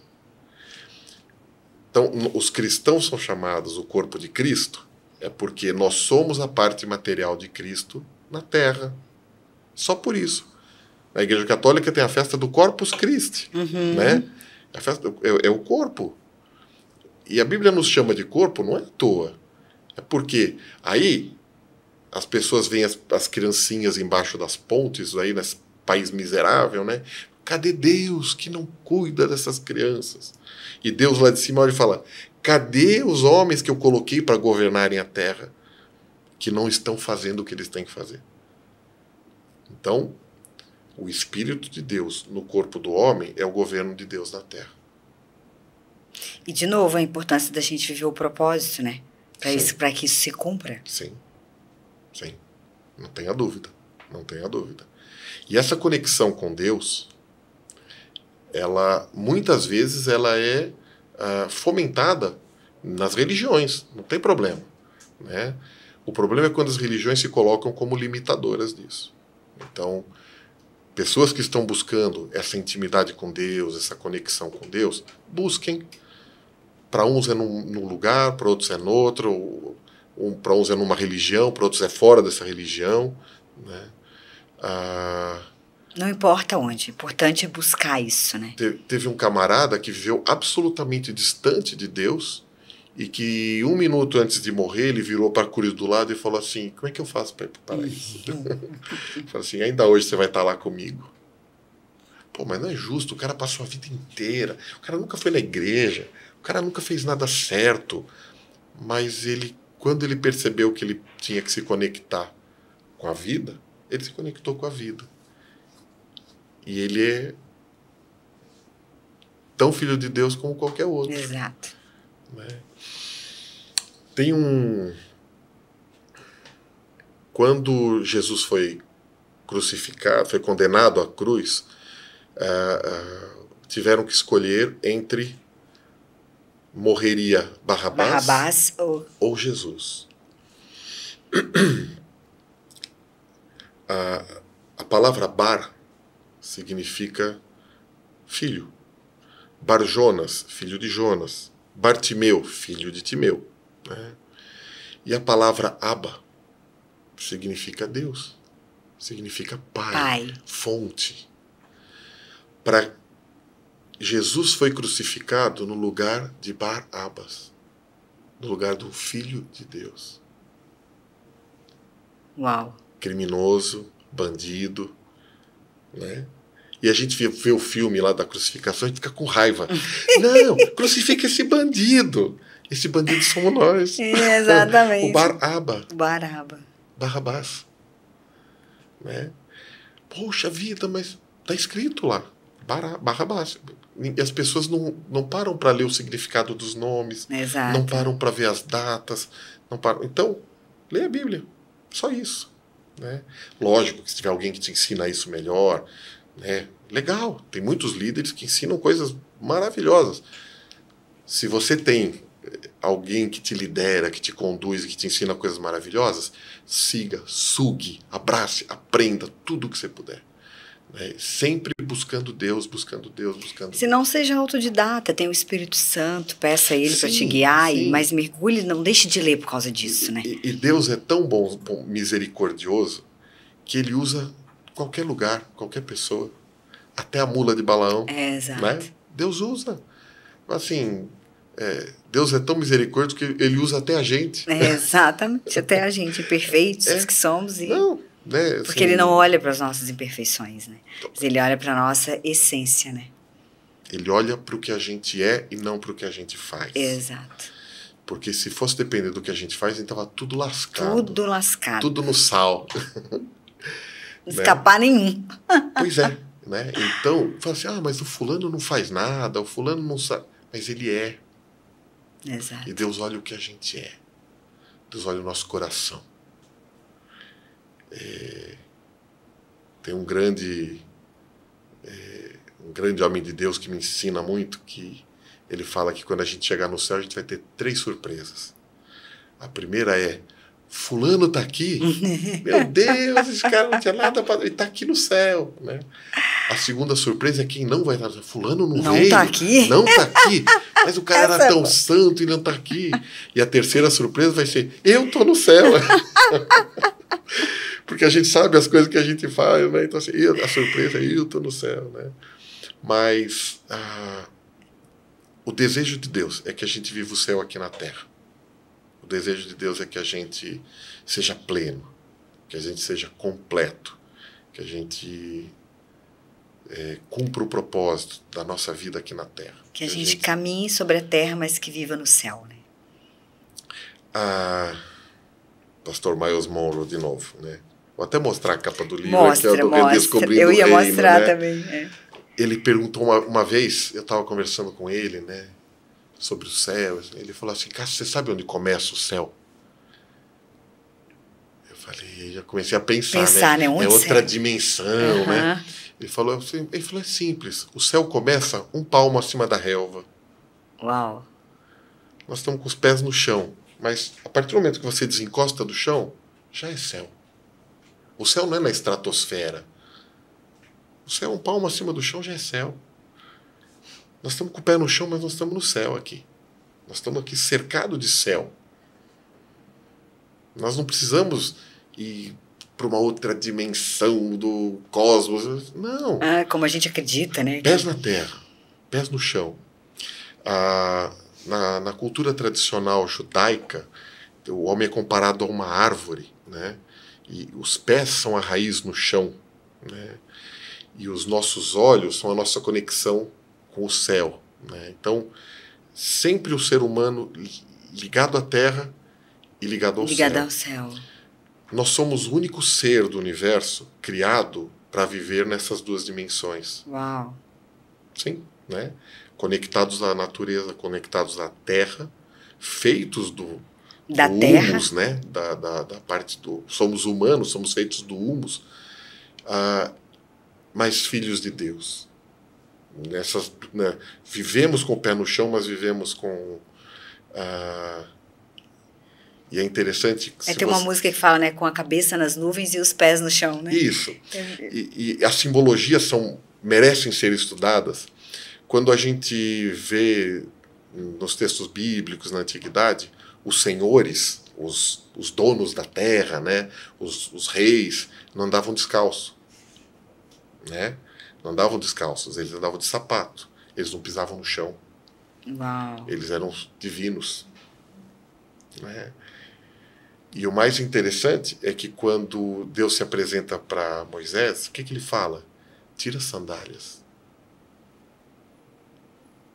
Então, os cristãos são chamados o corpo de Cristo, é porque nós somos a parte material de Cristo na Terra. Só por isso. Na Igreja Católica tem a festa do Corpus Christi. Né? A festa é o corpo. E a Bíblia nos chama de corpo não é à toa. É porque aí as pessoas veem as criancinhas embaixo das pontes, aí nesse país miserável, né? Cadê Deus que não cuida dessas crianças? E Deus lá de cima olha e fala, cadê os homens que eu coloquei para governarem a terra que não estão fazendo o que eles têm que fazer? Então, o Espírito de Deus no corpo do homem é o governo de Deus na terra. E, de novo, a importância da gente viver o propósito, né? Para que isso se cumpra. Sim. Sim. Não tenha dúvida. Não tenha dúvida. E essa conexão com Deus, ela, muitas vezes, ela é fomentada nas religiões. Não tem problema. Né? O problema é quando as religiões se colocam como limitadoras disso. Então, pessoas que estão buscando essa intimidade com Deus, essa conexão com Deus, busquem. Para uns é num lugar, para outros é no outro, para uns é numa religião, para outros é fora dessa religião. Né? Não importa onde, o importante é buscar isso. Né? Teve um camarada que viveu absolutamente distante de Deus e que 1 minuto antes de morrer ele virou para a cruz do lado e falou assim, como é que eu faço para ir para o paraíso? Falou assim, ainda hoje você vai estar lá comigo. Pô, mas não é justo, o cara passou a vida inteira, o cara nunca foi na igreja, o cara nunca fez nada certo, mas quando ele percebeu que ele tinha que se conectar com a vida, ele se conectou com a vida. E ele é tão filho de Deus como qualquer outro. Exato. Né? Tem Quando Jesus foi crucificado, foi condenado à cruz, tiveram que escolher entre morreria Barrabás ou Jesus. A palavra Bar significa filho. Bar-Jonas, filho de Jonas. Bartimeu, filho de Timeu. Né? E a palavra Abba significa Deus. Significa pai. Fonte. Jesus foi crucificado no lugar de Bar-Abas, no lugar do Filho de Deus. Uau. Criminoso, bandido, né? E a gente vê o filme lá da crucificação e fica com raiva. Não, crucifica esse bandido. Esse bandido somos nós. Exatamente. O Bar-Abba. Barrabás. Né? Poxa vida, mas tá escrito lá. Barrabás. E as pessoas não param para ler o significado dos nomes. Exato. Não param para ver as datas. Não param. Então, lê a Bíblia. Só isso. Né? Lógico que se tiver alguém que te ensina isso melhor, né? Legal. Tem muitos líderes que ensinam coisas maravilhosas. Se você tem alguém que te lidera, que te conduz, que te ensina coisas maravilhosas, siga, sugue, abrace, aprenda tudo o que você puder. Né? Sempre buscando Deus, buscando Deus, buscando Se não seja autodidata, tem o Espírito Santo, peça a Ele para te guiar, mas mergulhe, não deixe de ler por causa disso. Né? E Deus é tão bom, misericordioso, que Ele usa qualquer lugar, qualquer pessoa, até a mula de Balaão. Exato. Né? Deus usa. Assim, Deus é tão misericordioso que Ele usa até a gente. Exatamente, até a gente, imperfeitos que somos. Não, né, porque assim, Ele não olha para as nossas imperfeições, né? Mas Ele olha para a nossa essência, né? Ele olha para o que a gente é e não para o que a gente faz. Exato. Porque se fosse depender do que a gente faz, então estava tudo lascado. Tudo lascado. Tudo no sal. Escapar nenhum. Pois é. Né? Então, fala assim, mas o fulano não faz nada, o fulano não sabe. Mas ele é. Exato. E Deus olha o que a gente é. Deus olha o nosso coração. Tem um grande homem de Deus que me ensina muito, que ele fala que quando a gente chegar no céu, a gente vai ter 3 surpresas. A primeira é, fulano tá aqui? Meu Deus, esse cara não tinha nada para... Ele tá aqui no céu, né? A segunda surpresa é quem não vai estar. Fulano não veio. Não tá aqui? Não tá aqui. Mas o cara era tão santo e não tá aqui. E a terceira surpresa vai ser, eu tô no céu. Porque a gente sabe as coisas que a gente faz, né? Então, assim, a surpresa é, eu tô no céu, né? Mas o desejo de Deus é que a gente viva o céu aqui na terra. O desejo de Deus é que a gente seja pleno, que a gente seja completo, que a gente cumpra o propósito da nossa vida aqui na terra. Que a gente caminhe sobre a terra, mas que viva no céu, né? Pastor Miles Monroe, de novo, né? Vou até mostrar a capa do livro. Mostra, aqui, mostra. Descobrindo Eu ia o Reino, mostrar, né? também. Ele perguntou uma vez, eu estava conversando com ele, né? Sobre o céu. Ele falou assim, Cássio, você sabe onde começa o céu? Eu falei, já comecei a pensar, né? Onde é outra dimensão, né? Ele falou, é simples. O céu começa 1 palmo acima da relva. Uau! Nós estamos com os pés no chão. Mas a partir do momento que você desencosta do chão, já é céu. O céu não é na estratosfera. O céu 1 palmo acima do chão já é céu. Nós estamos com o pé no chão, mas nós estamos no céu aqui. Nós estamos aqui cercados de céu. Nós não precisamos ir para uma outra dimensão do cosmos. Não. Como a gente acredita, né? Pés na terra, pés no chão. Na cultura tradicional judaica, o homem é comparado a uma árvore, né? E os pés são a raiz no chão, né? E os nossos olhos são a nossa conexão com o céu, né? Então, sempre o ser humano ligado à terra e ligado ao céu. Ligado ao céu. Nós somos o único ser do universo criado para viver nessas 2 dimensões. Uau! Sim, conectados à natureza, conectados à terra, feitos do terra, humus, né? Da parte do... Somos humanos, somos feitos do humus, mas filhos de Deus. Vivemos com o pé no chão, mas vivemos com... E é interessante... Tem uma música que fala, né? Com a cabeça nas nuvens e os pés no chão, né? Isso. E as simbologias merecem ser estudadas. Quando a gente vê nos textos bíblicos, na antiguidade, os senhores, os donos da terra, né? Os reis, não andavam descalços. Né? Não andavam descalços, eles andavam de sapato. Eles não pisavam no chão. Uau. Eles eram divinos. Né? E o mais interessante é que quando Deus se apresenta para Moisés, o que ele fala? Tira as sandálias.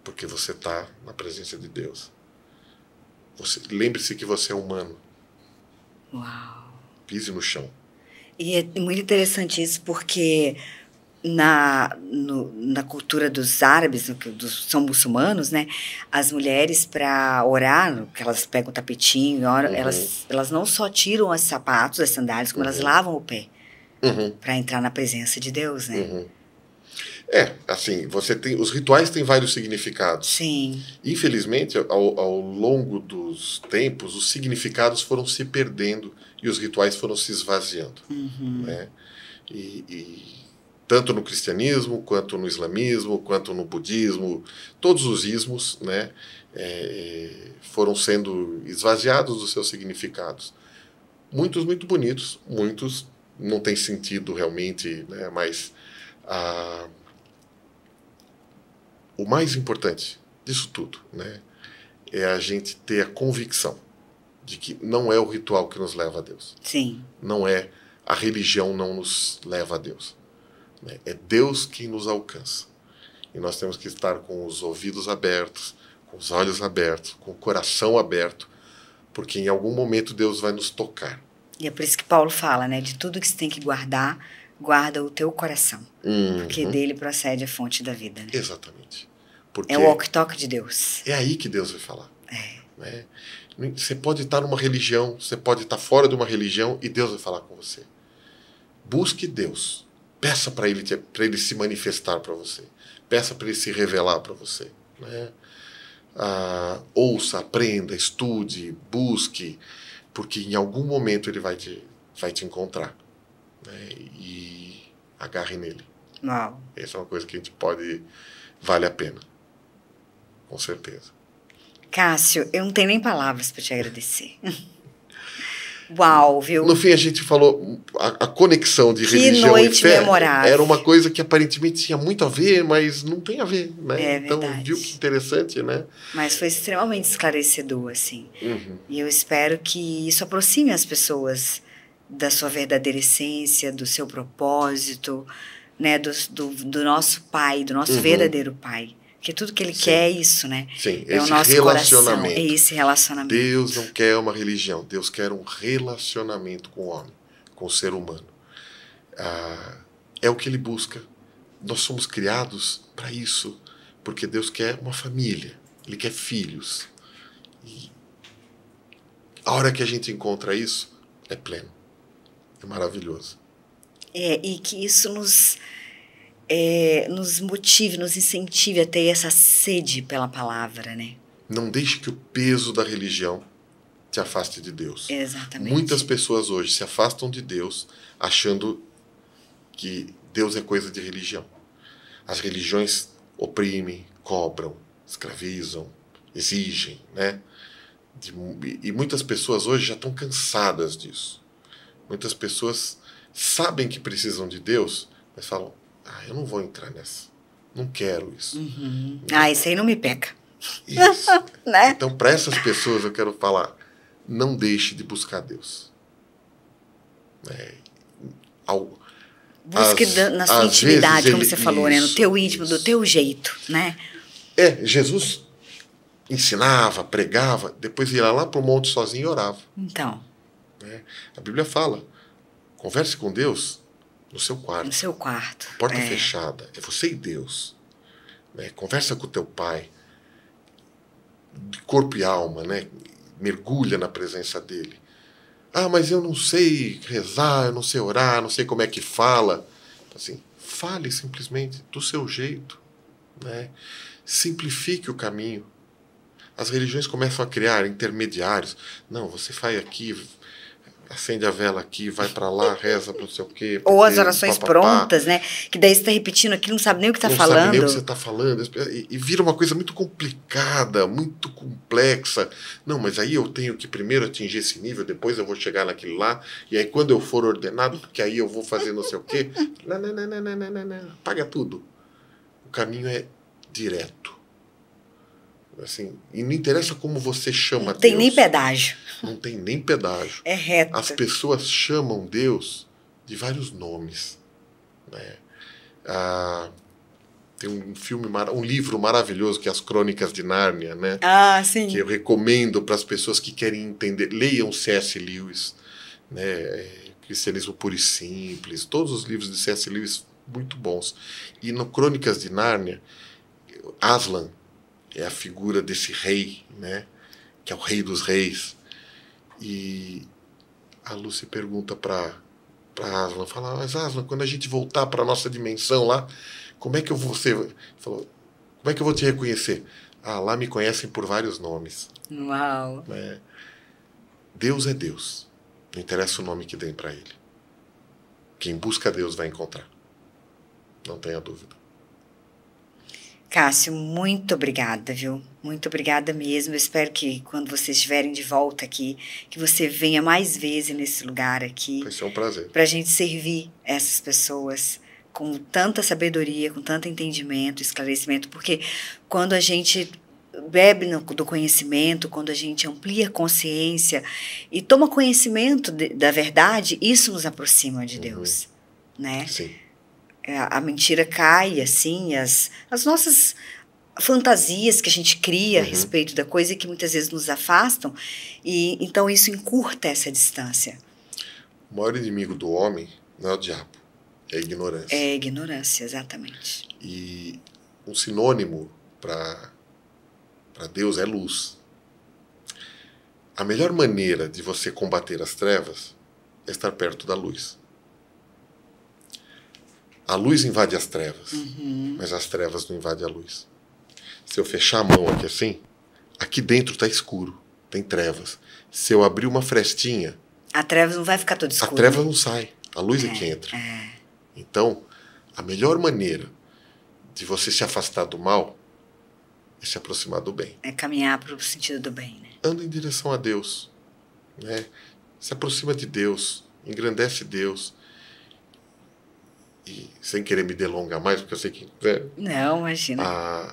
Porque você está na presença de Deus. Lembre-se que você é humano. Uau. Pise no chão. E é muito interessante isso, porque na cultura dos árabes, são muçulmanos, né? As mulheres, para orar, que elas pegam o tapetinho e oram, elas não só tiram os sapatos, as sandálias, como elas lavam o pé para entrar na presença de Deus, né? Assim, os rituais têm vários significados. Sim. Infelizmente, ao longo dos tempos, os significados foram se perdendo e os rituais foram se esvaziando. Né? E tanto no cristianismo, quanto no islamismo, quanto no budismo, todos os ismos, né, foram sendo esvaziados dos seus significados. Muitos muito bonitos, muitos não têm sentido realmente, né, mas o mais importante disso tudo, né, é a gente ter a convicção de que não é o ritual que nos leva a Deus. Sim. Não é, a religião não nos leva a Deus. É Deus quem nos alcança. E nós temos que estar com os ouvidos abertos, com os olhos abertos, com o coração aberto, porque em algum momento Deus vai nos tocar. E é por isso que Paulo fala, né? De tudo que você tem que guardar, guarda o teu coração. Porque dele procede a fonte da vida, né? Exatamente. Porque é o walkie-talkie de Deus. É aí que Deus vai falar. Né? Você pode estar numa religião, você pode estar fora de uma religião e Deus vai falar com você. Busque Deus. Peça para ele se manifestar para você. Peça para ele se revelar para você. Né? Ouça, aprenda, estude, busque, porque em algum momento ele vai te encontrar. Né? E agarre nele. Uau. Essa é uma coisa que vale a pena. Com certeza. Cássio, eu não tenho nem palavras para te agradecer. Uau, viu? No fim, a gente falou a conexão de religião e fé memorável. Era uma coisa que aparentemente tinha muito a ver, mas não tem a ver, né? Então, verdade. Viu que interessante, né? Mas foi extremamente esclarecedor, assim. E eu espero que isso aproxime as pessoas da sua verdadeira essência, do seu propósito, né? Do nosso Pai, do nosso verdadeiro Pai. Porque tudo que ele quer é isso, né? Sim, é o nosso coração, é esse relacionamento. Deus não quer uma religião, Deus quer um relacionamento com o homem, com o ser humano. É o que ele busca. Nós somos criados para isso, porque Deus quer uma família, ele quer filhos. E a hora que a gente encontra isso, é pleno, é maravilhoso. E que isso nos motive, nos incentive a ter essa sede pela palavra, né? Não deixe que o peso da religião te afaste de Deus. Exatamente. Muitas pessoas hoje se afastam de Deus achando que Deus é coisa de religião. As religiões oprimem, cobram, escravizam, exigem, né? E muitas pessoas hoje já estão cansadas disso. Muitas pessoas sabem que precisam de Deus, mas falam: eu não vou entrar nessa. Não quero isso. Isso aí não me pega. Isso. Né? Então, para essas pessoas, eu quero falar: não deixe de buscar Deus. Busque na sua intimidade, como você falou, né? No teu íntimo, do teu jeito, né? Jesus ensinava, pregava, depois ia lá para o monte sozinho e orava. Então. Né? A Bíblia fala: converse com Deus no seu quarto. No seu quarto. Porta fechada. É você e Deus. Né? Conversa com o teu pai. De corpo e alma. Né? Mergulha na presença dele. Mas eu não sei rezar, eu não sei orar, não sei como é que fala. Assim, fale simplesmente do seu jeito. Né? Simplifique o caminho. As religiões começam a criar intermediários. Não, você vai aqui, acende a vela aqui, vai para lá, reza para não sei o quê. Ou as orações prontas, né? Que daí você está repetindo aquilo, não sabe nem o que está falando. Não sabe nem o que você está falando. E vira uma coisa muito complicada, muito complexa. Não, mas aí eu tenho que primeiro atingir esse nível, depois eu vou chegar naquele lá, e aí quando eu for ordenado, porque aí eu vou fazer não sei o quê. Não. Apaga tudo. O caminho é direto. Assim, e não interessa como você chama Deus. Não tem nem pedágio. Não tem nem pedágio. É reto. As pessoas chamam Deus de vários nomes. Né? Tem um livro maravilhoso que é As Crônicas de Nárnia, né? Sim. Que eu recomendo para as pessoas que querem entender. Leiam C.S. Lewis, né? Cristianismo Puro e Simples. Todos os livros de C.S. Lewis muito bons. E no Crônicas de Nárnia, Aslan é a figura desse rei, né? Que é o rei dos reis. E a Lucy pergunta para Aslan, fala: mas Aslan, quando a gente voltar para a nossa dimensão lá, como é que eu vou te reconhecer? Lá me conhecem por vários nomes. Uau! Né? Deus é Deus. Não interessa o nome que deem para ele. Quem busca Deus vai encontrar. Não tenha dúvida. Cássio, muito obrigada, viu? Muito obrigada mesmo. Eu espero que quando vocês estiverem de volta aqui, que você venha mais vezes nesse lugar aqui. Vai ser um prazer. Para a gente servir essas pessoas com tanta sabedoria, com tanto entendimento, esclarecimento, porque quando a gente bebe do conhecimento, quando a gente amplia a consciência e toma conhecimento da verdade, isso nos aproxima de Deus, né? Sim. a mentira cai, assim, as nossas fantasias que a gente cria a respeito da coisa e que muitas vezes nos afastam, e então isso encurta essa distância. O maior inimigo do homem não é o diabo, é a ignorância. É a ignorância, exatamente. E um sinônimo para Deus é luz. A melhor maneira de você combater as trevas é estar perto da luz. A luz invade as trevas, mas as trevas não invadem a luz. Se eu fechar a mão aqui assim, aqui dentro está escuro, tem trevas. Se eu abrir uma frestinha, a treva não vai ficar toda escura. A treva não sai, a luz é que entra. Então, a melhor maneira de você se afastar do mal é se aproximar do bem. É caminhar para o sentido do bem, né? Anda em direção a Deus, né? Se aproxima de Deus, engrandece Deus. E sem querer me delongar mais, porque eu sei que... Não, imagina.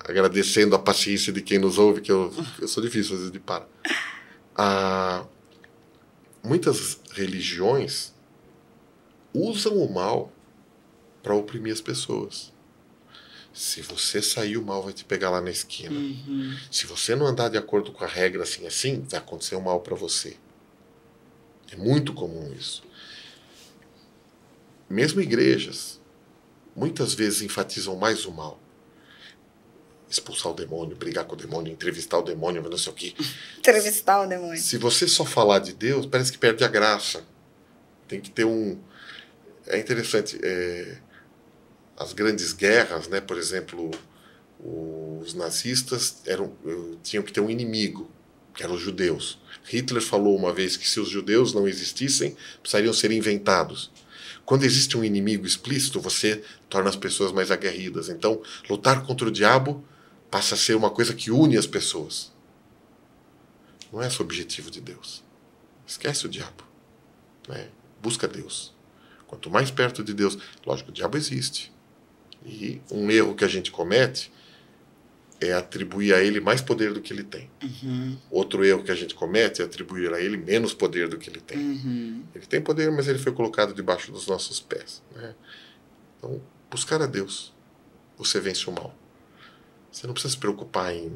Agradecendo a paciência de quem nos ouve, que eu sou difícil às vezes de parar. Muitas religiões usam o mal para oprimir as pessoas. Se você sair, o mal vai te pegar lá na esquina. Se você não andar de acordo com a regra assim, vai acontecer um mal para você. É muito comum isso. Mesmo igrejas, muitas vezes enfatizam mais o mal. Expulsar o demônio, brigar com o demônio, entrevistar o demônio, mas não sei o quê. Entrevistar o demônio. Se você só falar de Deus, parece que perde a graça. Tem que ter É interessante, as grandes guerras, né? Por exemplo, os nazistas tinham que ter um inimigo, que eram os judeus. Hitler falou uma vez que se os judeus não existissem, precisariam ser inventados. Quando existe um inimigo explícito, você torna as pessoas mais aguerridas. Então, lutar contra o diabo passa a ser uma coisa que une as pessoas. Não é esse o objetivo de Deus. Esquece o diabo, né? Busca Deus. Quanto mais perto de Deus... Lógico, o diabo existe. E um erro que a gente comete é atribuir a ele mais poder do que ele tem. Outro erro que a gente comete é atribuir a ele menos poder do que ele tem. Ele tem poder, mas ele foi colocado debaixo dos nossos pés, né? Então, buscar a Deus, você vence o mal. Você não precisa se preocupar em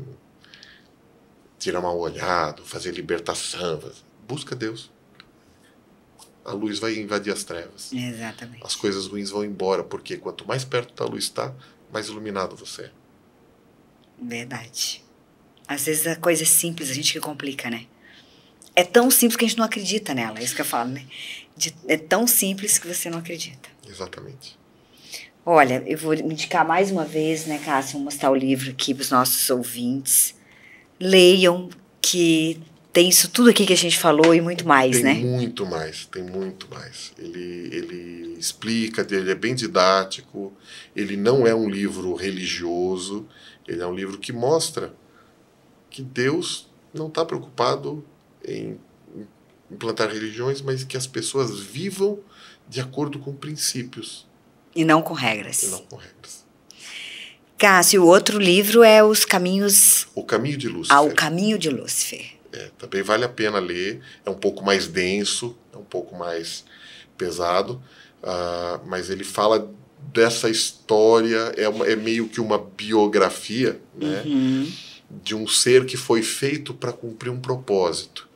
tirar mal olhado, fazer libertação. Busca Deus. A luz vai invadir as trevas. Exatamente. As coisas ruins vão embora, porque quanto mais perto da luz está, mais iluminado você é. Verdade. Às vezes a coisa é simples, a gente que complica, né? É tão simples que a gente não acredita nela, é isso que eu falo, né? É tão simples que você não acredita. Exatamente. Olha, eu vou indicar mais uma vez, né, Cássio, mostrar o livro aqui para os nossos ouvintes. Leiam, que tem isso tudo aqui que a gente falou e muito mais, né? Tem muito mais, tem muito mais. Ele explica, ele é bem didático, ele não é um livro religioso, ele é um livro que mostra que Deus não está preocupado em implantar religiões, mas que as pessoas vivam de acordo com princípios. E não com regras. E não com regras. Cássio, o outro livro é Os Caminhos... O Caminho de Lúcifer. O Caminho de Lúcifer. Também vale a pena ler, é um pouco mais denso, é um pouco mais pesado, mas ele fala dessa história, é meio que uma biografia, né, de um ser que foi feito para cumprir um propósito.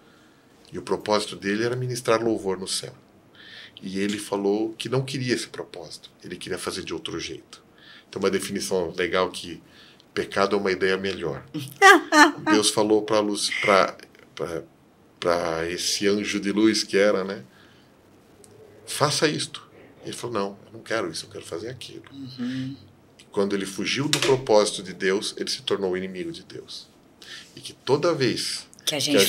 E o propósito dele era ministrar louvor no céu. E ele falou que não queria esse propósito, ele queria fazer de outro jeito. Tem uma definição legal que pecado é uma ideia melhor. Deus falou para esse anjo de luz que era, né? Faça isto. Ele falou, não, eu não quero isso, eu quero fazer aquilo. E quando ele fugiu do propósito de Deus, ele se tornou o inimigo de Deus. E que toda vez que a gente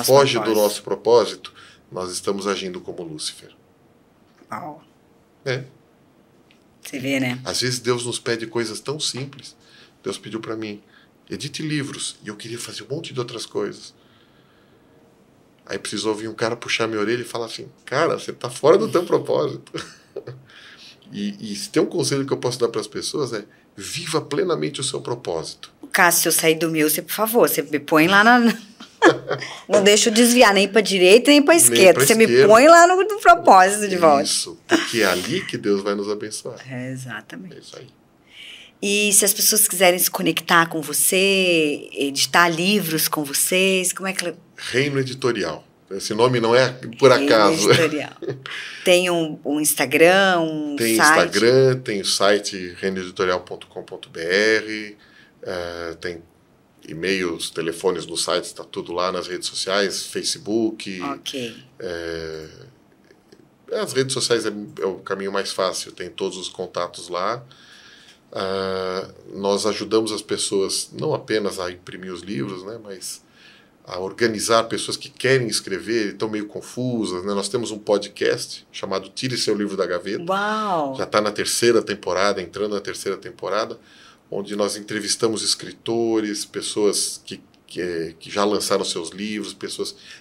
foge do nosso propósito, nós estamos agindo como Lúcifer. Uau. Você vê, né? Às vezes Deus nos pede coisas tão simples. Deus pediu para mim, edite livros, e eu queria fazer um monte de outras coisas. Aí precisou vir um cara puxar minha orelha e falar assim, cara, você está fora do teu propósito. E se tem um conselho que eu posso dar para as pessoas é, viva plenamente o seu propósito. Cássio, se eu sair do meu, você, por favor, você me põe lá na... Não deixa eu desviar nem para direita nem para esquerda. Você me põe lá no propósito de volta. Isso, porque é ali que Deus vai nos abençoar. Exatamente. É isso aí. E se as pessoas quiserem se conectar com você, editar livros com vocês, como é que... Reino Editorial. Esse nome não é por acaso. Reino Editorial. Tem um Instagram, tem site? Tem Instagram, tem o site reinoeditorial.com.br, tem e-mails, telefones no site, está tudo lá nas redes sociais, Facebook. Ok. As redes sociais é o caminho mais fácil, tem todos os contatos lá. Nós ajudamos as pessoas não apenas a imprimir os livros, né, mas a organizar pessoas que querem escrever e estão meio confusas, né? Nós temos um podcast chamado Tire Seu Livro da Gaveta. Uau! Já está na 3ª temporada, entrando na 3ª temporada, onde nós entrevistamos escritores, pessoas que já lançaram seus livros,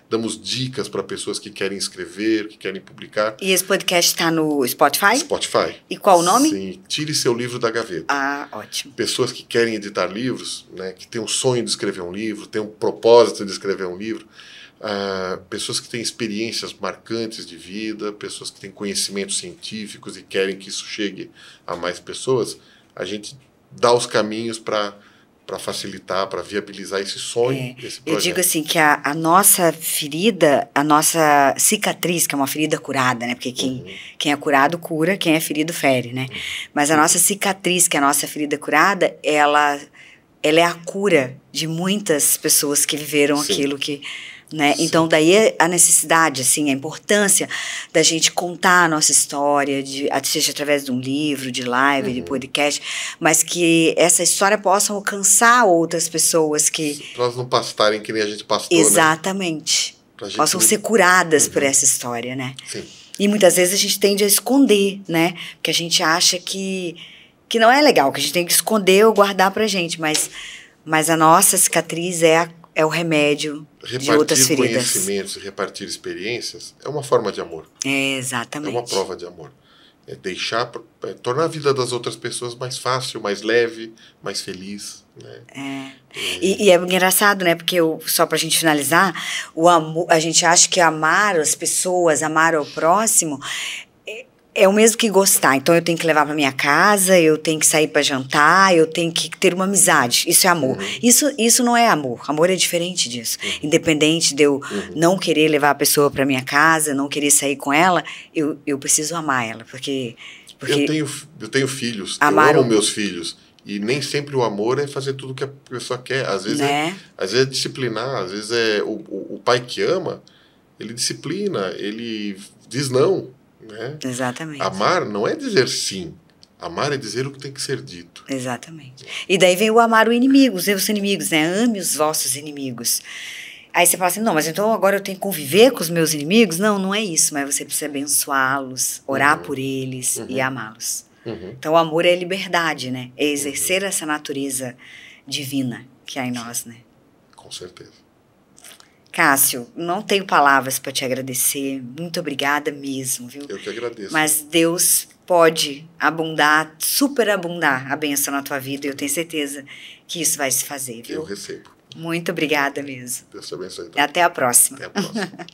damos dicas para pessoas que querem escrever, que querem publicar. E esse podcast está no Spotify? Spotify. E qual o nome? Sim, Tire Seu Livro da Gaveta. Ah, ótimo. Pessoas que querem editar livros, né, que têm um sonho de escrever um livro, têm um propósito de escrever um livro, pessoas que têm experiências marcantes de vida, pessoas que têm conhecimentos científicos e querem que isso chegue a mais pessoas, a gente dá os caminhos para facilitar, para viabilizar esse sonho, esse projeto. Eu digo assim que a nossa ferida, a nossa cicatriz, que é uma ferida curada, né? Porque quem é curado cura, quem é ferido fere, né? Mas a nossa cicatriz, que é a nossa ferida curada, ela é a cura de muitas pessoas que viveram aquilo que... Né? Então, daí a necessidade, assim, a importância da gente contar a nossa história, seja através de um livro, de live, de podcast, mas que essa história possa alcançar outras pessoas que... Para elas não pastarem que nem a gente pastou, Exatamente. Né? Possam ser curadas por essa história, né? Sim. E muitas vezes a gente tende a esconder, né? Porque a gente acha que não é legal, que a gente tem que esconder ou guardar pra gente, mas a nossa cicatriz é o remédio de outras feridas. Repartir conhecimentos e repartir experiências é uma forma de amor. Exatamente. É uma prova de amor. É tornar a vida das outras pessoas mais fácil, mais leve, mais feliz. Né? E é engraçado, né? Porque só pra gente finalizar, o amor, a gente acha que amar as pessoas, amar ao próximo... É o mesmo que gostar. Então, eu tenho que levar para minha casa, eu tenho que sair para jantar, eu tenho que ter uma amizade. Isso é amor. Isso não é amor. Amor é diferente disso. Independente de eu não querer levar a pessoa para minha casa, não querer sair com ela, eu preciso amar ela. Porque eu tenho filhos, eu amo meus filhos. E nem sempre o amor é fazer tudo que a pessoa quer. Às vezes, às vezes é disciplinar, às vezes é o pai que ama, ele disciplina, ele diz não. Né? Exatamente. Amar não é dizer sim. Amar é dizer o que tem que ser dito. Exatamente. E daí vem o amar os inimigos, né? Ame os vossos inimigos. Aí você fala assim, não, mas então agora eu tenho que conviver com os meus inimigos? Não, não é isso, mas você precisa abençoá-los, orar por eles e amá-los. Então o amor é liberdade, né? É exercer essa natureza divina que há em nós, né? Com certeza. Cássio, não tenho palavras para te agradecer. Muito obrigada mesmo, viu? Eu que agradeço. Mas Deus pode abundar, superabundar a bênção na tua vida. E eu tenho certeza que isso vai se fazer, viu? Eu recebo. Muito obrigada mesmo. Deus te abençoe. Até a próxima. Até a próxima.